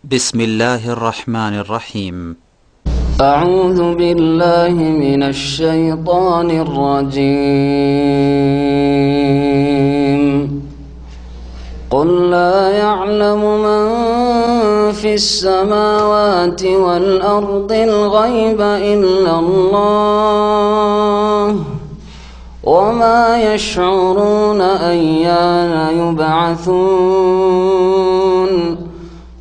بسم الله الرحمن الرحيم. أعوذ بالله من الشيطان الرجيم. قل لا يعلم من في السماوات والأرض الغيب إلا الله وما يشعرون أيان يبعثون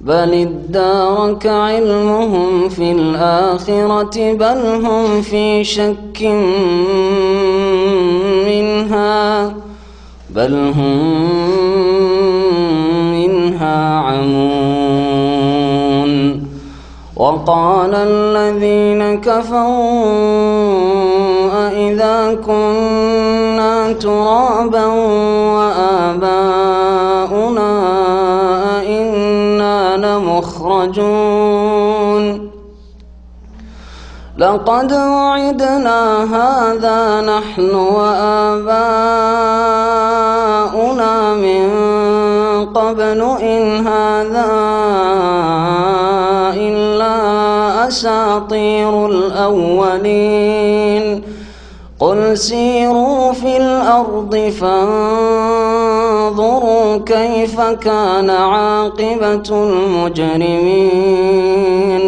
بل ادارك علمهم في الآخرة بل هم في شك منها عمون. وقال الذين كفروا أإذا كنا ترابا وآباؤنا أئنا لمخرجون لقد وعدنا هذا نحن وآباؤنا من قبل إن هذا إلا أساطير الأولين. قل سيروا في الأرض فانظروا كيف كان عاقبة المجرمين.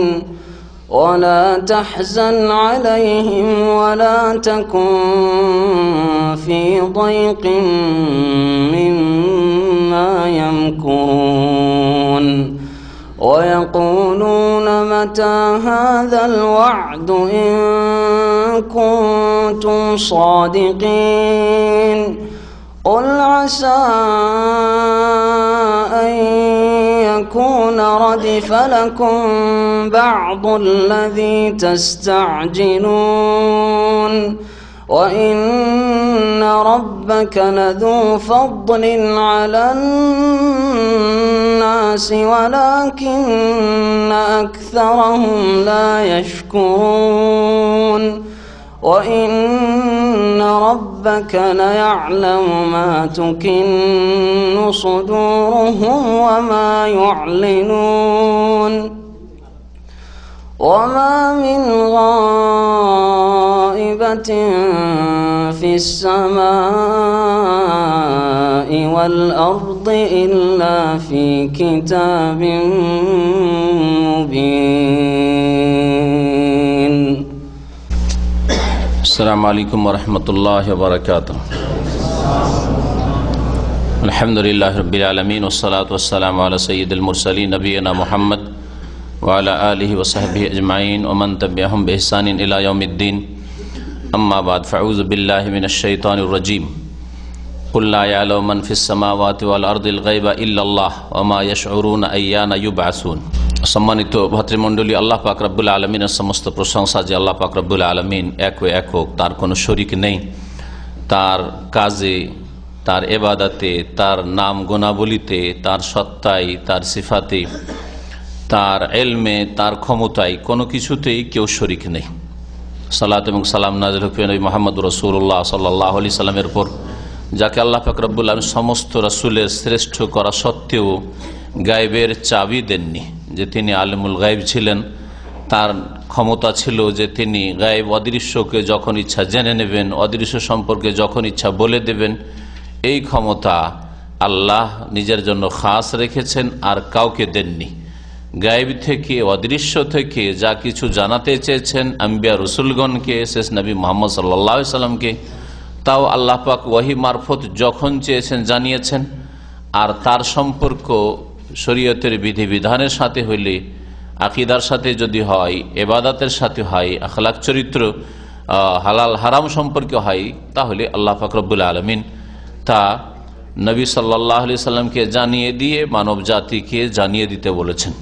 ولا تحزن عليهم ولا تكن في ضيق مما يمكرون. ويقولون متى هذا الوعد إن كنتم صادقين. قل عسى أن يكون ردف لكم بعض الذي تستعجلون وإن ربك لذو فضل على الناس ولكن أكثرهم لا يشكرون. وإن ربك ليعلم ما تكن صدورهم وما يعلنون. وما من غائبة في السماء والأرض إلا في كتاب مبين. السلام عليكم ورحمة الله وبركاته. الحمد لله رب العالمين والصلاة والسلام على سيد المرسلين نبينا محمد وعلى آله وصحبه أجمعين ومن تبعهم بإحسان إلى يوم الدين. أما بعد فأعوذ بالله من الشيطان الرجيم. قل لا يعلم من في السماوات والأرض الغيب إلا الله وما يشعرون أيان يبعثون. সম্মানিত ভাতৃমণ্ডলী, আল্লাহ পাক রব্বুল আলমিনের সমস্ত প্রশংসা যে আল্লাহ পাক রব্বুল আলমিন একক, তার কোনো শরিক নেই। তার কাজে, তার এবাদাতে, তার নাম গুণাবলিতে, তার সত্তায়, তার সিফাতে, তার এলমে, তার ক্ষমতায় কোনো কিছুতেই কেউ শরিক নেই। সালাত এবং সালাম নাযিল হোক নবী মুহাম্মদ রাসূলুল্লাহ সাল্লাল্লাহু আলাইহি সাল্লামের উপর, যাকে আল্লাহ পাক রব্বুল আলামিন সমস্ত রাসূলের শ্রেষ্ঠ করা সত্ত্বেও গায়েবের চাবি দেননি। যে তিনি আলিমুল গায়েব ছিলেন, তার ক্ষমতা ছিল যে তিনি গায়েব অদৃশ্যকে যখন ইচ্ছা জেনে নেবেন, অদৃশ্য সম্পর্কে যখন ইচ্ছা বলে দেবেন। এই ক্ষমতা আল্লাহ নিজের জন্য খাস রেখেছেন, আর কাউকে দেননি। গায়েব থেকে, অদৃশ্য থেকে যা কিছু জানাতে চেয়েছেন আম্বিয়া রসুলগণকে, শেষ নবী মুহাম্মদ সাল্লাল্লাহু আলাইহি সাল্লামকে, তাও আল্লাহ পাক ওয়াহি মারফত যখন চেয়েছেন জানিয়েছেন। আর তার সম্পর্ক শরীয়তের বিধিবিধানের সাথে হইলে, আকীদার সাথে যদি হয়, ইবাদতের সাথে হয়, আখলাক চরিত্র, হালাল হারাম সম্পর্কে হয়, তাহলে আল্লাহ পাক রব্বুল আলামিন তা নবী সাল্লাল্লাহু আলাইহি সাল্লামকে জানিয়ে দিয়ে মানব জাতিকে জানিয়ে দিতে বলেছেন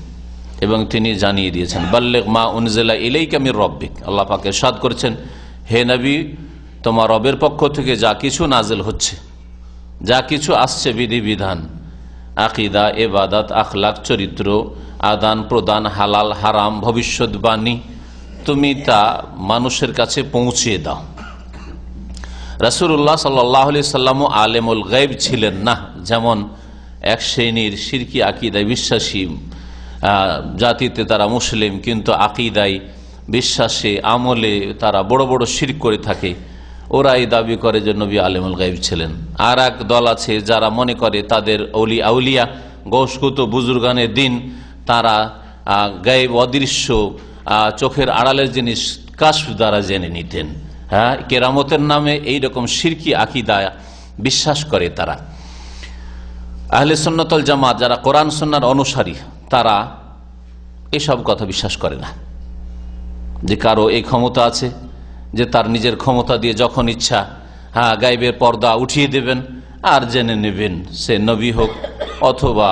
এবং তিনি জানিয়ে দিয়েছেন। বাল্লিগ মা উনজিলা ইলাইকা মির রাব্বিক। আল্লাহ পাক ইরশাদ করেছেন, হে নবী, তোমার রবের পক্ষ থেকে যা কিছু নাজিল হচ্ছে, যা কিছু আসছে বিধিবিধান, আকীদা, ইবাদত, আখলাক চরিত্র, আদান প্রদান, হালাল হারাম, ভবিষ্যৎবাণী, তুমি তা মানুষের কাছে পৌঁছিয়ে দাও। রাসূলুল্লাহ সাল্লাল্লাহু আলাইহি সাল্লাম আলেমুল গায়ব ছিলেন না। যেমন এক শ্রেণীর শিরকি আকীদায় বিশ্বাসী জাতিতে তারা মুসলিম, কিন্তু আকীদায়, বিশ্বাসে, আমলে তারা বড় বড় শিরক করে থাকে। ওরাই দাবি করে যে নবী আলিমুল গায়ব ছিলেন। আর এক দল আছে যারা মনে করে তাদের আউলিয়া গৌসকুত বুজুর্গানে দিন তারা গায়েব, অদৃশ্য, চোখের আড়ালের জিনিস কাশফ দ্বারা জেনে নিতেন। হ্যাঁ, কেরামতের নামে এইরকম শিরকি আকীদা বিশ্বাস করে তারা। আহলে সুন্নাত ওয়াল জামাত যারা কোরআন সুন্নাহর অনুসারী, তারা এসব কথা বিশ্বাস করে না যে কারো এই ক্ষমতা আছে যে তার নিজের ক্ষমতা দিয়ে যখন ইচ্ছা গায়েবের পর্দা উঠিয়ে দেবেন আর জেনে নেবেন, সে নবী হোক অথবা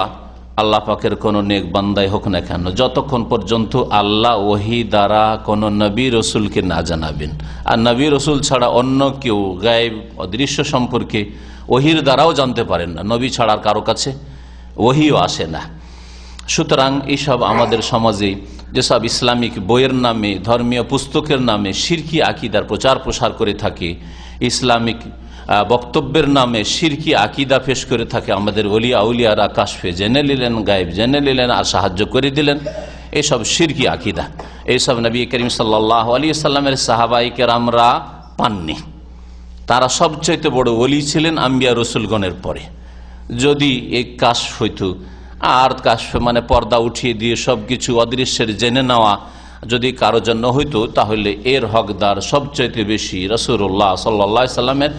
আল্লাহ পাকের কোনো নেক বান্দাই হোক না কেন, যতক্ষণ পর্যন্ত আল্লাহ ওহী দ্বারা কোনো নবী রসুলকে না জানাবেন। আর নবী রসুল ছাড়া অন্য কেউ গায়েব, অদৃশ্য সম্পর্কে ওহির দ্বারাও জানতে পারেন না। নবী ছাড়ার কারো কাছে ওহিও আসে না। সুতরাং এইসব আমাদের সমাজে যেসব ইসলামিক বইয়ের নামে, ধর্মীয় পুস্তকের নামে শিরকি আকীদার প্রচার প্রসার করে থাকে, ইসলামিক বক্তব্যের নামে শিরকি আকীদা পেশ করে থাকে, আমাদের ওলিয়া আউলিয়ারা কাশফে জেনে নিলেন, গায়েব জেনে নিলেন আর সাহায্য করে দিলেন, এসব শিরকি আকীদা। এইসব নবী করিম সাল্লাল্লাহু আলাইহি সাল্লামের সাহাবায়ে কেরামরা পাননি। তারা সবচাইতে বড় ওলি ছিলেন আম্বিয়া রসুলগণের পরে। যদি এই কাশফ হইতো, আর কাশফ মানে পর্দা উঠিয়ে দিয়ে সবকিছু অদৃশ্যের জেনে নেওয়া যদি কারো জন্য হইতো, তাহলে এর হকদার সবচাইতে বেশি রাসূলুল্লাহ সাল্লাল্লাহু আলাইহি সাল্লামের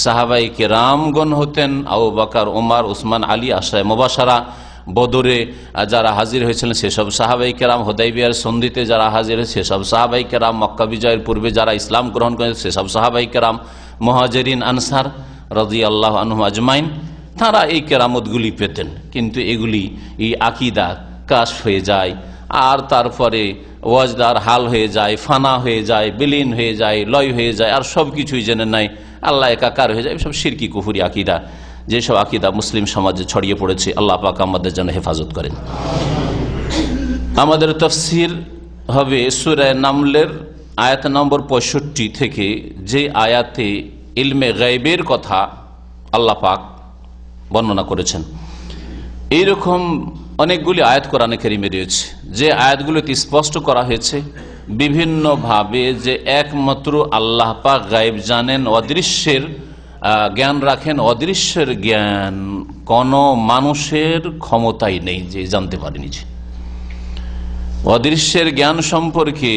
সাহাবায়ে কেরামগণ হতেন। আবু বকর, ওমর, উসমান, আলী, আশরায়ে মুবাশশারা, বদরে যারা হাজির হয়েছিলেন সেসব সাহাবায়ে কেরাম, হুদাইবিয়ার সন্ধিতে যারা হাজির হয়েছে সেসব সাহাবায়ে কেরাম, মক্কা বিজয়ের পূর্বে যারা ইসলাম গ্রহণ করেন সেসব সাহাবায়ে কেরাম, মুহাজিরিন আনসার রাদিয়াল্লাহু আনহুম আজমাইন, তারা এই কেরামতগুলি পেতেন। কিন্তু এগুলি এই আকীদা কাশফ হয়ে যায়, আর তারপরে ওয়াজদার হাল হয়ে যায়, ফানা হয়ে যায়, বিলীন হয়ে যায়, লয় হয়ে যায়, আর সব কিছুই জেনে নাই, আল্লাহ একাকার হয়ে যায়। সব শিরকি কুফরি আকীদা, যেসব আকীদা মুসলিম সমাজে ছড়িয়ে পড়েছে, আল্লাহ পাক আমাদের জন্য হেফাজত করেন। আমাদের তাফসীর হবে সূরা নামলের আয়াত নম্বর 65 থেকে, যে আয়াতে ইলমে গায়বের কথা আল্লাহ পাক বর্ণনা করেছেন। এইরকম অনেকগুলি আয়াত কোরআনে কারিমে রয়েছে, যে আয়াতগুলোতে স্পষ্ট করা হয়েছে বিভিন্নভাবে যে একমাত্র আল্লাহ পাক গায়েব জানেন, অদৃশ্যের জ্ঞান রাখেন। অদৃশ্যের জ্ঞান কোনো মানুষের ক্ষমতাই নেই যে জানতে পারেনি। যে অদৃশ্যের জ্ঞান সম্পর্কে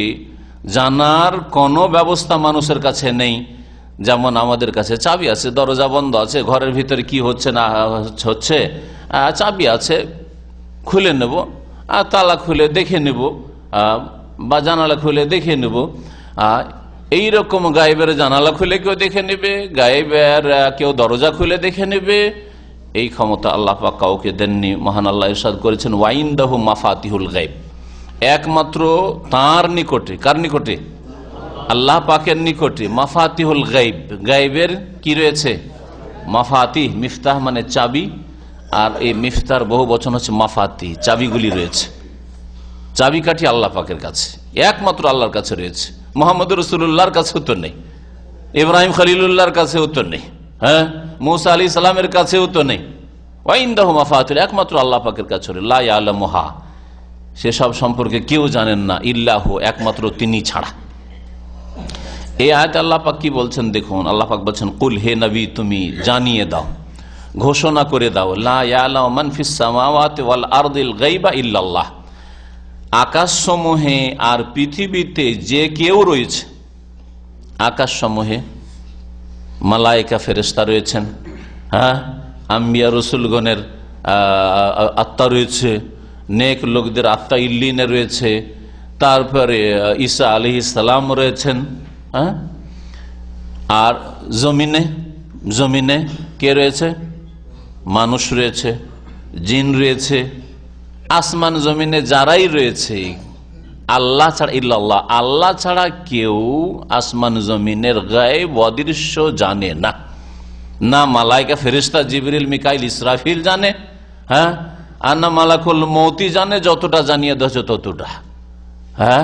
জানার কোনো ব্যবস্থা মানুষের কাছে নেই। যেমন আমাদের কাছে চাবি আছে, দরজা বন্ধ আছে, ঘরের ভিতরে কি হচ্ছে না হচ্ছে, চাবি আছে, খুলে নেব, আর তালা খুলে দেখে নেব, বা জানালা খুলে দেখে নেব। এইরকম গায়েবের জানালা খুলে কেউ দেখে নেবে, গায়েবের কেউ দরজা খুলে দেখে নেবে, এই ক্ষমতা আল্লাহ পাক কাউকে দেননি। মহান আল্লাহ ইরশাদ করেছেন, ওয়াইনদাহু মাফাতিহুল গায়ব, একমাত্র তার নিকটে, কার নিকটে? আল্লাহ পাকের নিকটে মাফাতিহুল গায়ব, গায়বের কি রয়েছে? মাফাতিহ, মিফতাহ মানে চাবি, আর এই মিফতার বহু বচন হচ্ছে মাফাতি, চাবিগুলি রয়েছে। চাবিকাঠি আল্লাহ পাকের কাছে, একমাত্র আল্লাহর কাছে রয়েছে। মুহাম্মদ রাসূলুল্লাহর কাছেও তো নেই, ইব্রাহিম খলিলুল্লাহর কাছেও তো নেই, হ্যাঁ, মূসা আলাইহিস সালামের কাছেও তো নেই। ওয়াইনদাহু মাফাতিহুল, একমাত্র আল্লাহ পাকের কাছে, লা ইয়ালামুহা, সেসব সম্পর্কে কেউ জানেন না, ইল্লাহু, একমাত্র তিনি ছাড়া। এই আয়াত আল্লাহ পাক কি বলছেন দেখুন। আল্লাহ পাক বলছেন, কুল, হে নবী তুমি জানিয়ে দাও, ঘোষণা করে দাও, লা ইয়ালামু মান ফিস সামাওয়াতি ওয়াল আরদিল গায়বা ইল্লাল্লাহ, আকাশসমূহে আর পৃথিবীতে যে কেউ রয়েছে, আকাশসমূহে মালায়েকা ফেরেশতা রয়েছেন, হ্যাঁ, আম্বিয়া রসুলগণের আত্মা রয়েছে, নেক লোকদের আত্মা ইল্লিনে রয়েছে, তারপরে ঈসা আলাইহিস সালাম রয়েছেন, হ্যাঁ, আর জমিনে কে রয়েছে? মানুষ রয়েছে, জিন রয়েছে, আসমান জমিনে যারাই রয়েছে আল্লাহ ছাড়া, ইল্লাল্লাহ, আল্লাহ ছাড়া কেউ আসমান জমিনের গায়েব অদৃশ্য জানে না। না মালাইকা ফেরেশতা জিবরিল, মিকাইল, ইসরাফিল জানে, হ্যাঁ, আর না মালাকুল মৌতি জানে, যতটা জানিয়ে দিয়েছে ততটা। হ্যাঁ,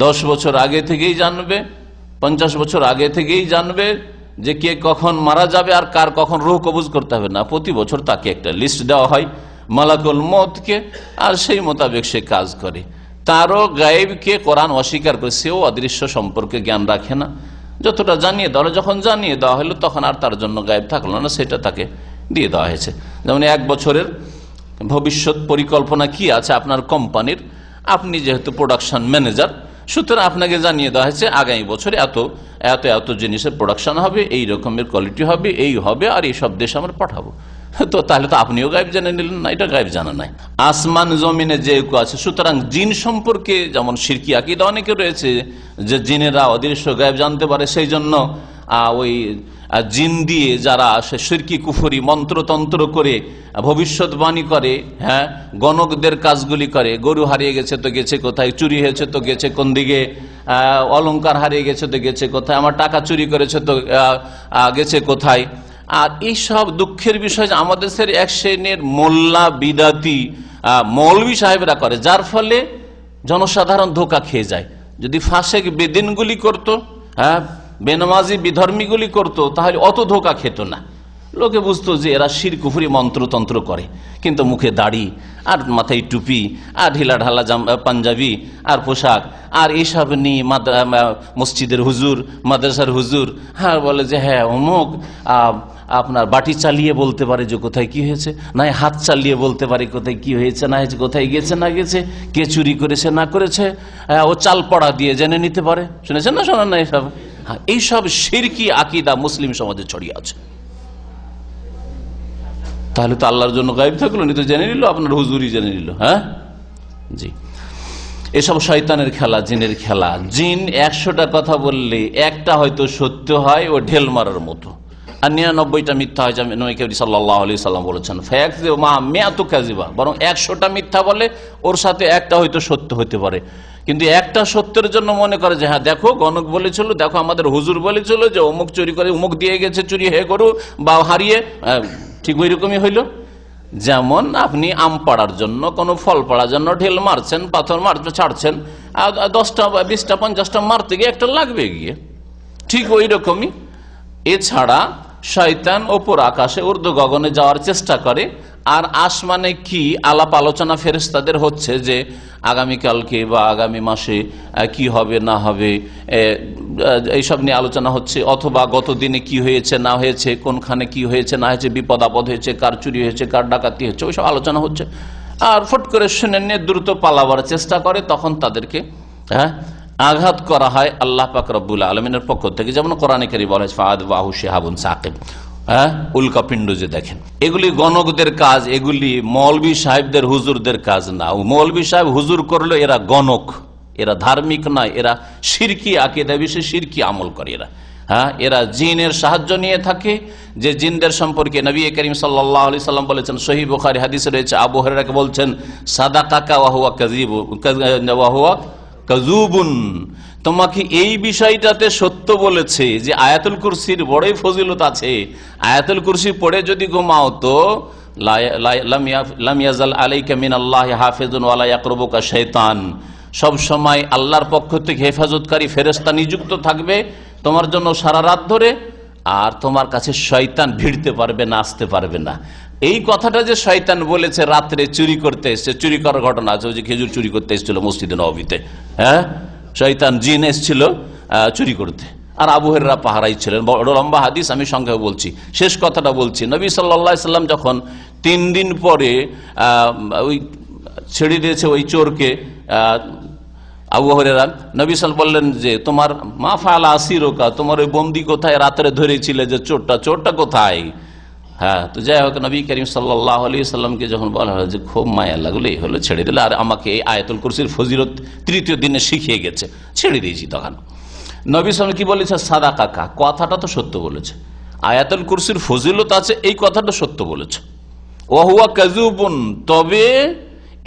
10 বছর আগে থেকেই জানবে, 50 বছর আগে থেকেই জানবে যে কে কখন মারা যাবে আর কার কখন রূহ কবজ করতে হবে না। প্রতি বছর তাকে একটা লিস্ট দেওয়া হয়, মালাকুল মউতকে, আর সেই মোতাবেক সে কাজ করে। তারও গায়েবকে কোরআন অস্বীকার করে, সেও অদৃশ্য সম্পর্কে জ্ঞান রাখে না। যতটা জানিয়ে দেওয়া হলো, যখন জানিয়ে দেওয়া হলো তখন আর তার জন্য গায়েব থাকলো না, সেটা তাকে দিয়ে দেওয়া হয়েছে। যেমন 1 বছরের ভবিষ্যৎ পরিকল্পনা কি আছে আপনার কোম্পানির, আপনি যেহেতু প্রোডাকশন ম্যানেজার, সুতরাং আপনাকে জানিয়ে দেওয়া হয়েছে আগামী বছরে এত এত এত জিনিসের প্রোডাকশন হবে, এই রকমের কোয়ালিটি হবে, এই হবে, আর এই সব দেশে আমরা পাঠাবো। তো তাহলে তো আপনিও গায়েব জেনে নিলেন না, এটা গায়েব জানা নাই। আসমান জমিনে যে আছে, সুতরাং জিন সম্পর্কে যেমন শিরকি আকীদা অনেকে রয়েছে যে জিনেরা অদৃশ্য গায়েব জানতে পারে, সেই জন্য ওই জিন দিয়ে যারা শিরকি কুফরি মন্ত্রতন্ত্র করে ভবিষ্যৎবাণী করে, হ্যাঁ, গণকদের কাজগুলি করে, গরু হারিয়ে গেছে তো গেছে কোথায়, চুরি হয়েছে তো গেছে কোন দিকে, অলংকার হারিয়ে গেছে তো গেছে কোথায়, আমার টাকা চুরি করেছে তো গেছে কোথায়। আর এইসব দুঃখের বিষয় যে আমাদের দেশের এক শ্রেণীর মোল্লা বিদাতি মৌলভী সাহেবরা করে, যার ফলে জনসাধারণ ধোঁকা খেয়ে যায়। যদি ফাসেক বেদিনগুলি করতো, হ্যাঁ, বেনামাজি বিধর্মীগুলি করতো, তাহলে অত ধোঁকা খেত না। লোকে বুঝতো যে এরা শির কুফরি মন্ত্রতন্ত্র করে, কিন্তু মুখে দাড়ি আর মাথায় টুপি আর ঢিলা ঢালা পাঞ্জাবি আর পোশাক আর এইসব নিয়ে মসজিদের হুজুর, মাদ্রাসার হুজুর, হ্যাঁ, বলে যে হ্যাঁ অমুক আপনার বাটি চালিয়ে বলতে পারে যে কোথায় কি হয়েছে, না হাত চালিয়ে বলতে পারে কোথায় কি হয়েছে না হয়েছে, কোথায় গেছে না গেছে, কে চুরি করেছে না করেছে, ও চাল পড়া দিয়ে জেনে নিতে পারে। শুনেছেন না শোনেন না এইসব? হ্যাঁ, এইসব শিরকি আকীদা মুসলিম সমাজে ছড়িয়ে আছে। তাহলে তো আল্লাহর জন্য গায়েব থাকলো না, তো জেনে নিল, আপনার হুজুরই জেনে নিল। হ্যাঁ, জি, এসব শয়তানের খেলা, জিনের খেলা। জিন 100টা কথা বললে একটা হয়তো সত্য হয়, ও ঢেল মারার মতো, আর 99টা মিথ্যা হয়। নবী করিম সাল্লাল্লাহু আলাইহি সাল্লাম বলেছেন, ফায়াকযিবু মা মিআতু কাযিবা, বরং 100টা মিথ্যা বলে, ওর সাথে একটা হয়তো সত্য হতে পারে। কিন্তু একটা সত্যের জন্য মনে করে যে হ্যাঁ দেখো গণক বলেছিল, দেখো আমাদের হুজুর বলেছিল যে অমুক চুরি করে অমুক দিয়ে গেছে, চুরি হে করু বা হারিয়ে, ঠিক ওই রকমই হইল। যেমন আপনি আম পাড়ার জন্য, কোনো ফল পাড়ার জন্য ঢেল মারছেন, পাথর ছাড়ছেন, 10টা 20টা 50টা মারতে গিয়ে একটা লাগবে গিয়ে, ঠিক ওই রকমই। এছাড়া শয়তান ওপর আকাশে ঊর্ধ্ব গগনে যাওয়ার চেষ্টা করে, আর আসমানে কি আলাপ আলোচনা ফেরেশতাদের হচ্ছে যে আগামীকালকে বা আগামী মাসে কি হবে না হবে, এইসব নিয়ে আলোচনা হচ্ছে, অথবা গত দিনে কি হয়েছে না হয়েছে, কোনখানে কি হয়েছে না হয়েছে, বিপদ আপদ হয়েছে, কার চুরি হয়েছে, কার ডাকাতি হয়েছে, ওইসব আলোচনা হচ্ছে। আর ফট করে শুনে নিয়ে দ্রুত পালাবার চেষ্টা করে, তখন তাদেরকে আঘাত করা হয় আল্লাহ পাক রব্বুল আলামিনের পক্ষ থেকে। যেমন কোরআনে কারীম বলা হয়েছে ফাআদবাহু শিহাবুন সাকিব, উল্কাপিণ্ড যে দেখেন, এগুলি গণকদের কাজ, এগুলি মৌলভী সাহেবদের হুজুরদের কাজ না। মৌলভী সাহেব হুজুর করলো, এরা গণক, এরা ধার্মিক নয়, এরা শিরকি আকীদা বিশেষ শিরকি আমল করে এরা। হ্যাঁ, এরা জিনের সাহায্য নিয়ে থাকে, যে জিনদের সম্পর্কে নবী করিম সাল্লাল্লাহু আলাইহি সাল্লাম বলেছেন, সহিহ বুখারী হাদিসে রয়েছে, আবু হুরায়রা বলছেন, সাদাকাকা ওয়া হুয়া কাযিবু ওয়া হুয়া কাযুবুন, তোমাকে এই বিষয়টাতে সত্য বলেছে যে আয়াতুল কুরসির বড়ই ফজিলত আছে, আয়াতুল কুরসি পড়ে যদি ঘুমাও তো লাম ইয়াজাল আলাইকা মিনাল্লাহি হাফিজুন ওয়া লা ইয়াকরুবুকা শাইতান, সব সময় আল্লাহর পক্ষ থেকে হেফাজতকারী ফেরেশতা নিযুক্ত থাকবে তোমার জন্য সারা রাত ধরে, আর তোমার কাছে শয়তান ভিড়তে পারবে না, আসতে পারবে না। এই কথাটা যে শয়তান বলেছে রাত্রে চুরি করতে এসছে, চুরি করার ঘটনা আছে, ওই যে খেজুর চুরি করতে এসেছিল মসজিদে নববীতে, হ্যাঁ, শয়তান জিন এসেছিল চুরি করতে, আর আবু হুরায়রা পাহারাই ছিলেন। বড় লম্বা হাদিস, আমি সংক্ষেপে বলছি, শেষ কথাটা বলছি। নবী সাল্লাল্লাহু আলাইহি সাল্লাম যখন 3 দিন পরে ওই ছেড়ে দিয়েছে ওই চোরকে, আবু হুরায়রা, নবী সাল্লাল্লাহু বললেন যে তোমার মা ফাআলা আসিরুকা, তোমার ওই বন্দী কোথায়, রাত্রে ধরেছিলে যে চোরটা কোথায়? হ্যাঁ, তো যাই হোক, নবী করিম সাল্লাল্লাহু আলাইহি সাল্লামকে যখন বলা হলো যে খুব মায়া লাগলো, এই হলো ছেড়ে দিলে, আর আমাকে এই আয়াতুল কুরসির ফজিলত 3য় দিনে শিখিয়ে গেছে, ছেড়ে দিয়েছি। তখন নবী সাল্লাল্লাহু কি বলেছে? সাদাকাকা, কথাটা তো সত্য বলেছে, আয়াতুল কুরসির ফজিলত আছে, এই কথাটা সত্য বলেছে। ওয়া হুয়া কাযুবুন, তবে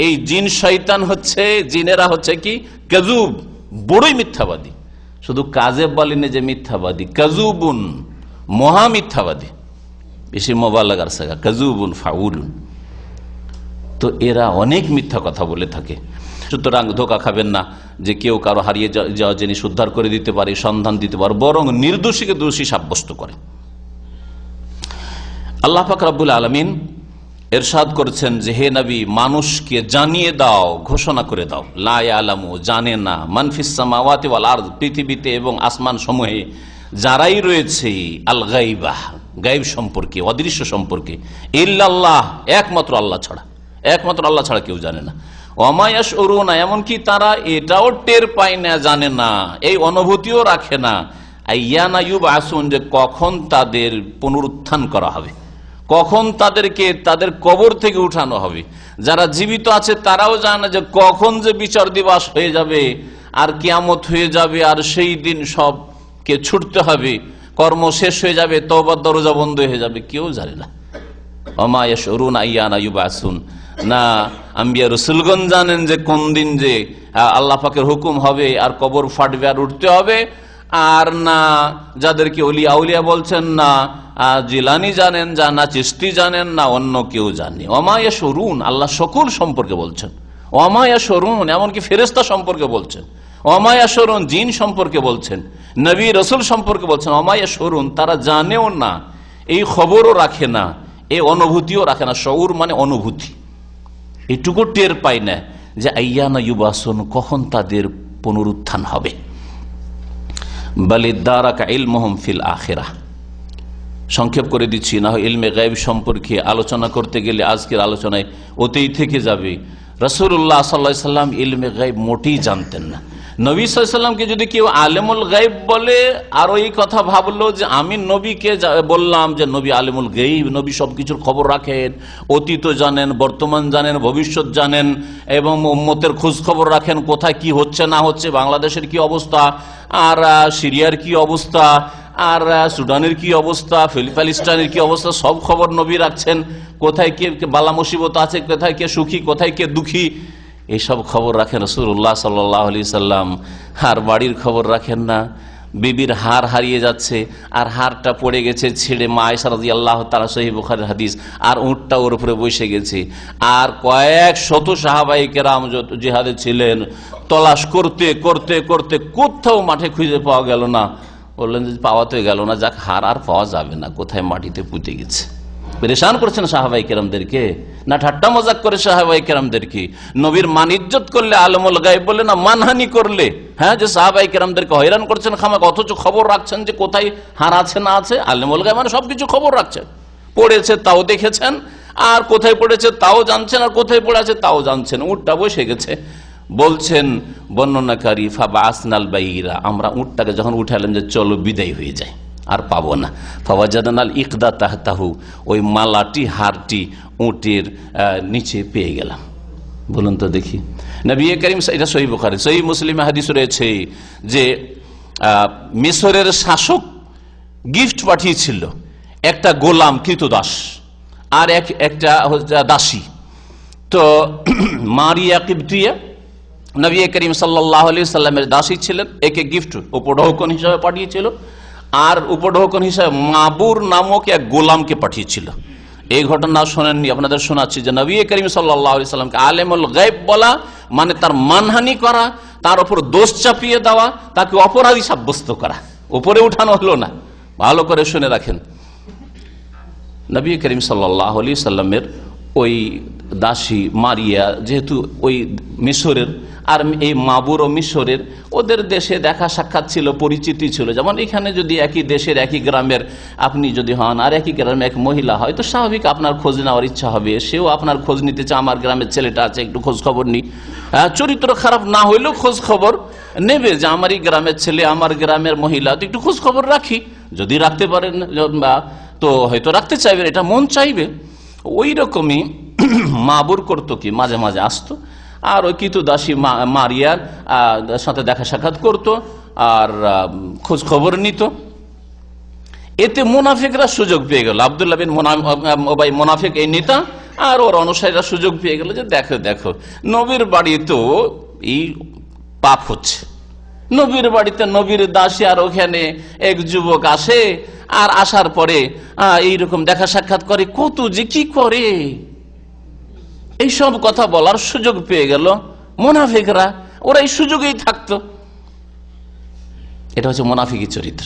এই জিন শয়তান হচ্ছে, জিনেরা হচ্ছে কি কাযুব, বড়ই মিথ্যাবাদী। শুধু কাজেব বলেনি যে মিথ্যাবাদী, কাযুবুন, মহা মিথ্যাবাদী, বেশি মোবালাগার সাগা, কাযুবুন ফাউলুন। তো এরা অনেক মিথ্যা কথা বলে থাকে। সুতরাং ধোঁকা খাবেন না যে কেউ কারো হারিয়ে যাওয়া জিনিস উদ্ধার করে দিতে পারে, সন্ধান দিতে পারে, বরং নির্দোষীকে দোষী সাব্যস্ত করে। আল্লাহ পাক রব্বুল আলামিন ইরশাদ করছেন যে হে নবী, মানুষকে জানিয়ে দাও, ঘোষণা করে দাও, লা ইয়ালামু, জানে না, মান ফিস সামাওয়াতি ওয়াল আরদ, পৃথিবীতে এবং আসমান সমূহে যারাই রয়েছে, আল গাইবা, গায়েব সম্পর্কে, অদৃশ্য সম্পর্কে, ইল্লাল্লাহ, একমাত্র আল্লাহ ছাড়া, একমাত্র আল্লাহ ছাড়া কেউ জানে না। ওমা ইয়াশউরুনা, এমনকি তারা এটাও টের পায় না, জানে না, এই অনুভূতিও রাখে না, আইয়ানা ইউবআসুন, যে কখন তাদের পুনরুত্থান করা হবে, কখন তাদেরকে তাদের কবর থেকে উঠানো হবে। যারা জীবিত আছে তারাও জানে যে কখন যে বিচার দিবস হয়ে যাবে আর কিয়ামত হয়ে যাবে, আর সেই দিন সবকে ছুটতে হবে, কর্ম শেষ হয়ে যাবে, তওবার দরজা বন্ধ হয়ে যাবে, কেউ জানে না। ওমা ইয়াশউরুনা আইয়ানা ইউবআসুন, না আম্বিয়া রাসূলগণ জানেন যে কোন দিন যে আল্লাহ পাকের হুকুম হবে আর কবর ফাটবে আর উঠতে হবে, আর না যাদেরকে ওলিয়া আউলিয়া বলছেন, না জিলানি জানেন, না চিশতি জানেন, না অন্য কেউ জানে। ওমা ইয়াশউরুন, আল্লাহ সকল সম্পর্কে বলছেন। ওমা ইয়াশউরুন, এমনকি ফেরেশতা সম্পর্কে বলছেন। ওমা ইয়াশউরুন, জিন সম্পর্কে বলছেন, নবী রাসূল সম্পর্কে বলছেন। ওমা ইয়াশউরুন, তারা জানেও না, এই খবরও রাখে না, এই অনুভূতিও রাখে না। শউর মানে অনুভূতি, এটুকু টের পায় না যে আইয়ানা ইউবাসুন, কখন তাদের পুনরুত্থান হবে। বালিদ্দারাকা ইলমুহুম ফিল আখিরাহ, সংক্ষেপ করে দিচ্ছি, না হয় ইলমে গায়ব সম্পর্কে আলোচনা করতে গেলে আজকের আলোচনায় ওতেই থেকে যাবে। রাসূলুল্লাহ সাল্লাল্লাহু আলাইহি সাল্লাম ইলমে গায়ব মোটেই জানতেন না। নবী সাল্লাল্লাহু আলাইহি সাল্লামকে যদি কেউ আলেমুল গায়ব বলে, আর ওই কথা ভাবলো যে আমি নবীকে বললাম যে নবী আলেমুল গায়ব, নবী সবকিছুর খবর রাখেন, অতীত জানেন, বর্তমান জানেন, ভবিষ্যৎ জানেন, এবং উম্মতের খোঁজ খবর রাখেন, কোথায় কি হচ্ছে না হচ্ছে, বাংলাদেশের কি অবস্থা, আর সিরিয়ার কি অবস্থা, আর সুদানের কি অবস্থা, প্যালেস্টাইনের কি অবস্থা, সব খবর নবী রাখছেন। কোথায় কে বালা মুসিবত আছে, কোথায় কে সুখী, কোথায় কে দুঃখী, এইসব খবর রাখেন রাসূলুল্লাহ সাল্লাল্লাহু আলাইহি সাল্লাম। আর বাড়ির খবর রাখেন না। বিবির হার হারিয়ে যাচ্ছে, আর হারটা পড়ে গেছে ছেড়ে, মা আয়েশা রাদিয়াল্লাহু তাআলা, সহিহ বুখারীর হাদিস, আর উটটা ওর উপরে বসে গেছে। আর কয়েক শত সাহাবায়ে কেরাম জিহাদে ছিলেন, তলাশ করতে করতে করতে কোথাও মাঠে খুঁজে পাওয়া গেল না। বললেন যে পাওয়া তো গেল না, যাক, হার আর পাওয়া যাবে না, কোথায় মাটিতে পুঁতে গেছে। পেরেশান করছেন সাহাবায়ে কেরামদেরকে, না ঠাট্টা মজাক করে সাহাবায়ে কেরামদেরকে। নবীর মান ইজ্জত করলে আলেমুল গায়ব বলে, না মানহানি করলে, হ্যাঁ, যে সাহাবায়ে কেরামদেরকে হয়রান করছেন খামাক, অথচ খবর রাখছেন যে কোথায় হার আছে না আছে। আলেমুল গায়ব মানে সবকিছু খবর রাখছেন, পড়েছে তাও দেখেছেন, আর কোথায় পড়েছে তাও জানছেন, আর কোথায় পড়ে আছে তাও জানছেন। উটটা বসে গেছে, বলছেন বর্ণনাকারী, ফাবাসনাল বাইরা, আমরা উটটাকে যখন উঠালাম যে চলো বিদায় হয়ে যায়, আর পাবো না। ফাওয়াজাদানাল ইকদা তাহতাহু, ওই মালাটি, হারটি উটের নিচে পেয়ে গেলাম। বলুন তো দেখি, নবী করিম, এটা সহিহ বুখারী, সহিহ মুসলিমে হাদিস রয়েছে যে মিশরের শাসক গিফট পাঠিয়েছিল, একটা গোলাম কৃতদাস আর একটা দাসী। তো মারিয়া কিবতিয়া নবী করিম সাল্লাল্লাহু আলাইহি সাল্লামের দাসী ছিলেন, একে গিফট উপঢৌকন হিসাবে পাঠিয়েছিল, আর উপঢৌকন হিসাবে মাবুর নামক এক গোলামকে পাঠিয়েছিল। এই ঘটনা শোনেননি, আপনাদের শোনাচ্ছি যে নবী করিম সাল্লাল্লাহু আলাইহি সাল্লামকে আলেমুল গায়ব বলা মানে তার মানহানি করা, তার উপর দোষ চাপিয়ে দেওয়া, তাকে অপরাধী সাব্যস্ত করা, উপরে উঠানো হলো না। ভালো করে শুনে রাখেন, নবী করিম সাল্লাল্লাহু আলাইহি সাল্লামের ওই দাসী মারিয়া যেহেতু ওই মিশরের, আর এই মাবুর ও মিশরের, ওদের দেশে দেখা সাক্ষাৎ ছিল, পরিচিতি ছিল। যেমন এখানে যদি একই দেশের একই গ্রামের আপনি যদি হন, আর একই গ্রামে এক মহিলা হয়, তো স্বাভাবিক আপনার খোঁজ নেওয়ার ইচ্ছা হবে, সেও আপনার খোঁজ নিতে চায়, আমার গ্রামের ছেলেটা আছে, একটু খোঁজ খবর নিই। চরিত্র খারাপ না হইলেও খোঁজ খবর নেবে, যে আমারই গ্রামের ছেলে, আমার গ্রামের মহিলা, তো একটু খোঁজ খবর রাখি, যদি রাখতে পারেন তো হয়তো রাখতে চাইবেন, এটা মন চাইবে। ওই রকমই মাবুর করতো কি, মাঝে মাঝে আসতো, আর ওই কৃতদাসী মারিয়ার সাথে দেখা সাক্ষাৎ করতো, আর খোঁজ খবর নিত। এতে মুনাফিকরা সুযোগ পেয়ে গেল, আব্দুল্লাহ বিন উবাই মুনাফিক এই নেতা, আর ওর অনুসারীরা সুযোগ পেয়ে গেল যে দেখো দেখো, নবীর বাড়ি তো এই পাপ হচ্ছে, নবীর বাড়িতে নবীর দাসী, আর ওখানে এক যুবক আসে, আর আসার পরে এইরকম দেখা সাক্ষাৎ করে, কত যে কি করে, এইসব কথা বলার সুযোগ পেয়ে গেল মুনাফিকরা। ওরা এই সুযোগেই থাকতো। এটা হচ্ছে মুনাফিকি চরিত্র।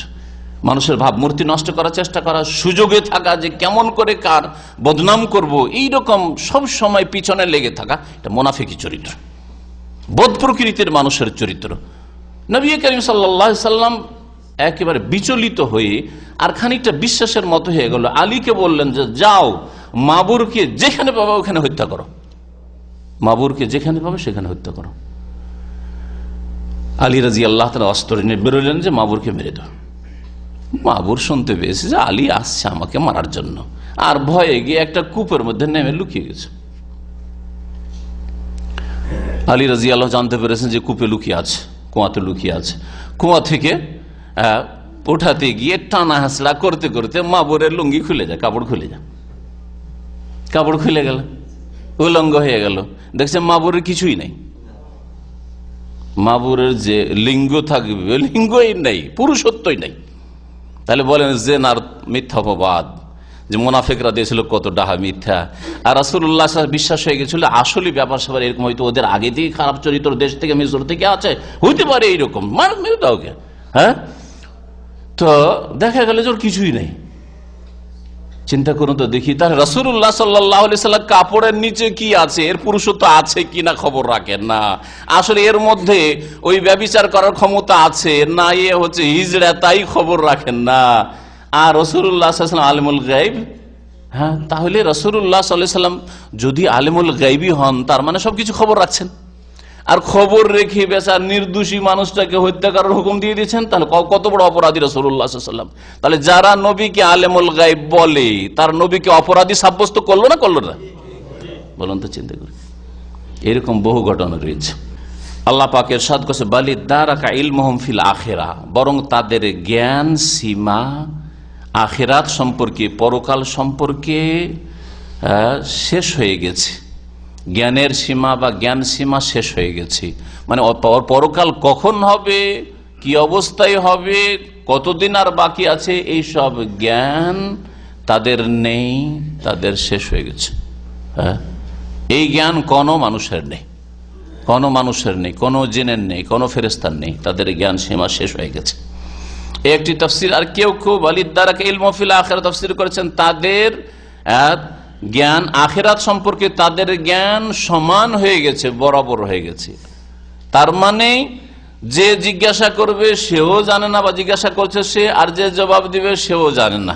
মানুষের ভাবমূর্তি নষ্ট করার চেষ্টা করা, সুযোগে থাকা, যে কেমন করে কার বদনাম করব, এইরকম সব সময় পিছনে লেগে থাকা, এটা মুনাফিকি চরিত্র, বদ প্রকৃতির মানুষের চরিত্র। নবী করিম সাল্লাল্লাহু আলাইহি সাল্লাম একেবারে বিচলিত হয়ে আর খানিকটা বিশ্বাসের মতো হয়ে গেল। আলীকে বললেন যে যাও, মাবুরকে যেখানে পাবে ওখানে হত্যা করো, মাবুরকে যেখানে পাবে সেখানে হত্যা করো। আলী রাদিয়াল্লাহু তাআলা অস্ত্র নিয়ে বেরোলেন যে মাবুরকে মেরে দাও। মাবুর শুনতে পেয়েছে যে আলী আসছে আমাকে মারার জন্য, আর ভয়ে গিয়ে একটা কূপের মধ্যে নেমে লুকিয়ে গেছে। আলী রাদিয়াল্লাহু জানতে পেরেছেন যে কূপে লুকিয়ে আছে, কুয়াতে লুকিয়ে আছে। কুয়া থেকে উঠাতে গিয়ে টানা হাসলা করতে করতে মাবুরের লুঙ্গি খুলে যায়, কাপড় খুলে যায়, কাপড় খুলে গেল, উলঙ্গ হয়ে গেল। দেখছে মাবুরের কিছুই নেই, মাবুরের যে লিঙ্গ থাকবে লিঙ্গই নেই, পুরুষত্বই নেই। তাহলে বলেন জেনার মিথ্যা অপবাদ, যে মুনাফিকরা দিয়েছিল কত ডাহা মিথ্যা। আর রাসূলুল্লাহ বিশ্বাস হয়ে গেছিল আসলে ব্যাপার স্যাপার এরকম, হয়তো ওদের আগে থেকে খারাপ চরিত্র দেশ থেকে মিশর থেকে আছে, হইতে পারে এইরকম, মেরে দাও কে। হ্যাঁ, তো দেখা গেল যে ওর কিছুই নেই। চিন্তা করুন তো দেখি, তাহলে রাসূলুল্লাহ সাল্লাল্লাহু আলাইহি সাল্লাম কাপড়ের নিচে কি আছে, এর পুরুষত্ব আছে কিনা খবর রাখেন না। আসলে এর মধ্যে ওই ব্যভিচার করার ক্ষমতা আছে না, এ হচ্ছে হিজড়া, তাই খবর রাখেন না। আর রাসূলুল্লাহ সাল্লাল্লাহু আলাইহি ওয়াসাল্লাম আলিমুল গায়ব। হ্যাঁ, তাহলে রাসূলুল্লাহ সাল্লাল্লাহু আলাইহি ওয়াসাল্লাম যদি আলিমুল গায়বী হন, তার মানে সবকিছু খবর রাখছেন। আর খবর রেখে বেচার নির্দোষী মানুষটাকে হত্যা করার হুকুম দিয়ে দিয়েছেন, তাহলে কত বড় অপরাধী রাসূলুল্লাহ সাল্লাল্লাহু আলাইহি ওয়াসাল্লাম। তাহলে যারা নবীকে আলেমুল গায়ব বলে, তার নবীকে অপরাধী সাব্যস্ত করলো না করলো না? বলুন তো, চিন্তা করি। এরকম বহু ঘটনা রয়েছে। আল্লাহ পাক ইরশাদ করেছে, বালিদারাকা ইলমুহুম ফিল আখিরাহ, বরং তাদের জ্ঞান সীমা আখিরাত সম্পর্কে, পরকাল সম্পর্কে শেষ হয়ে গেছে। জ্ঞানের সীমা বা জ্ঞান সীমা শেষ হয়ে গেছে, মানে পরকাল কখন হবে, কি অবস্থায় হবে, কতদিন আর বাকি আছে, এই সব জ্ঞান তাদের নেই, তাদের শেষ হয়ে গেছে। হ্যাঁ, এই জ্ঞান কোনো মানুষের নেই, কোনো মানুষের নেই, কোনো জিনের নেই, কোনো ফেরেশতার নেই, তাদের জ্ঞান সীমা শেষ হয়ে গেছে। একটি তাফসীর। আর কেউ কেউ বালিদারাকা ইলমু ফিল আখিরাহ তাফসীর করেছেন, তাদের জ্ঞান আখিরাত সম্পর্কে তাদের জ্ঞান সমান হয়ে গেছে, বরাবর হয়ে গেছে। তার মানে যে জিজ্ঞাসা করবে সেও জানে না, বা জিজ্ঞাসা করছে সে, আর যে জবাব দিবে সেও জানে না।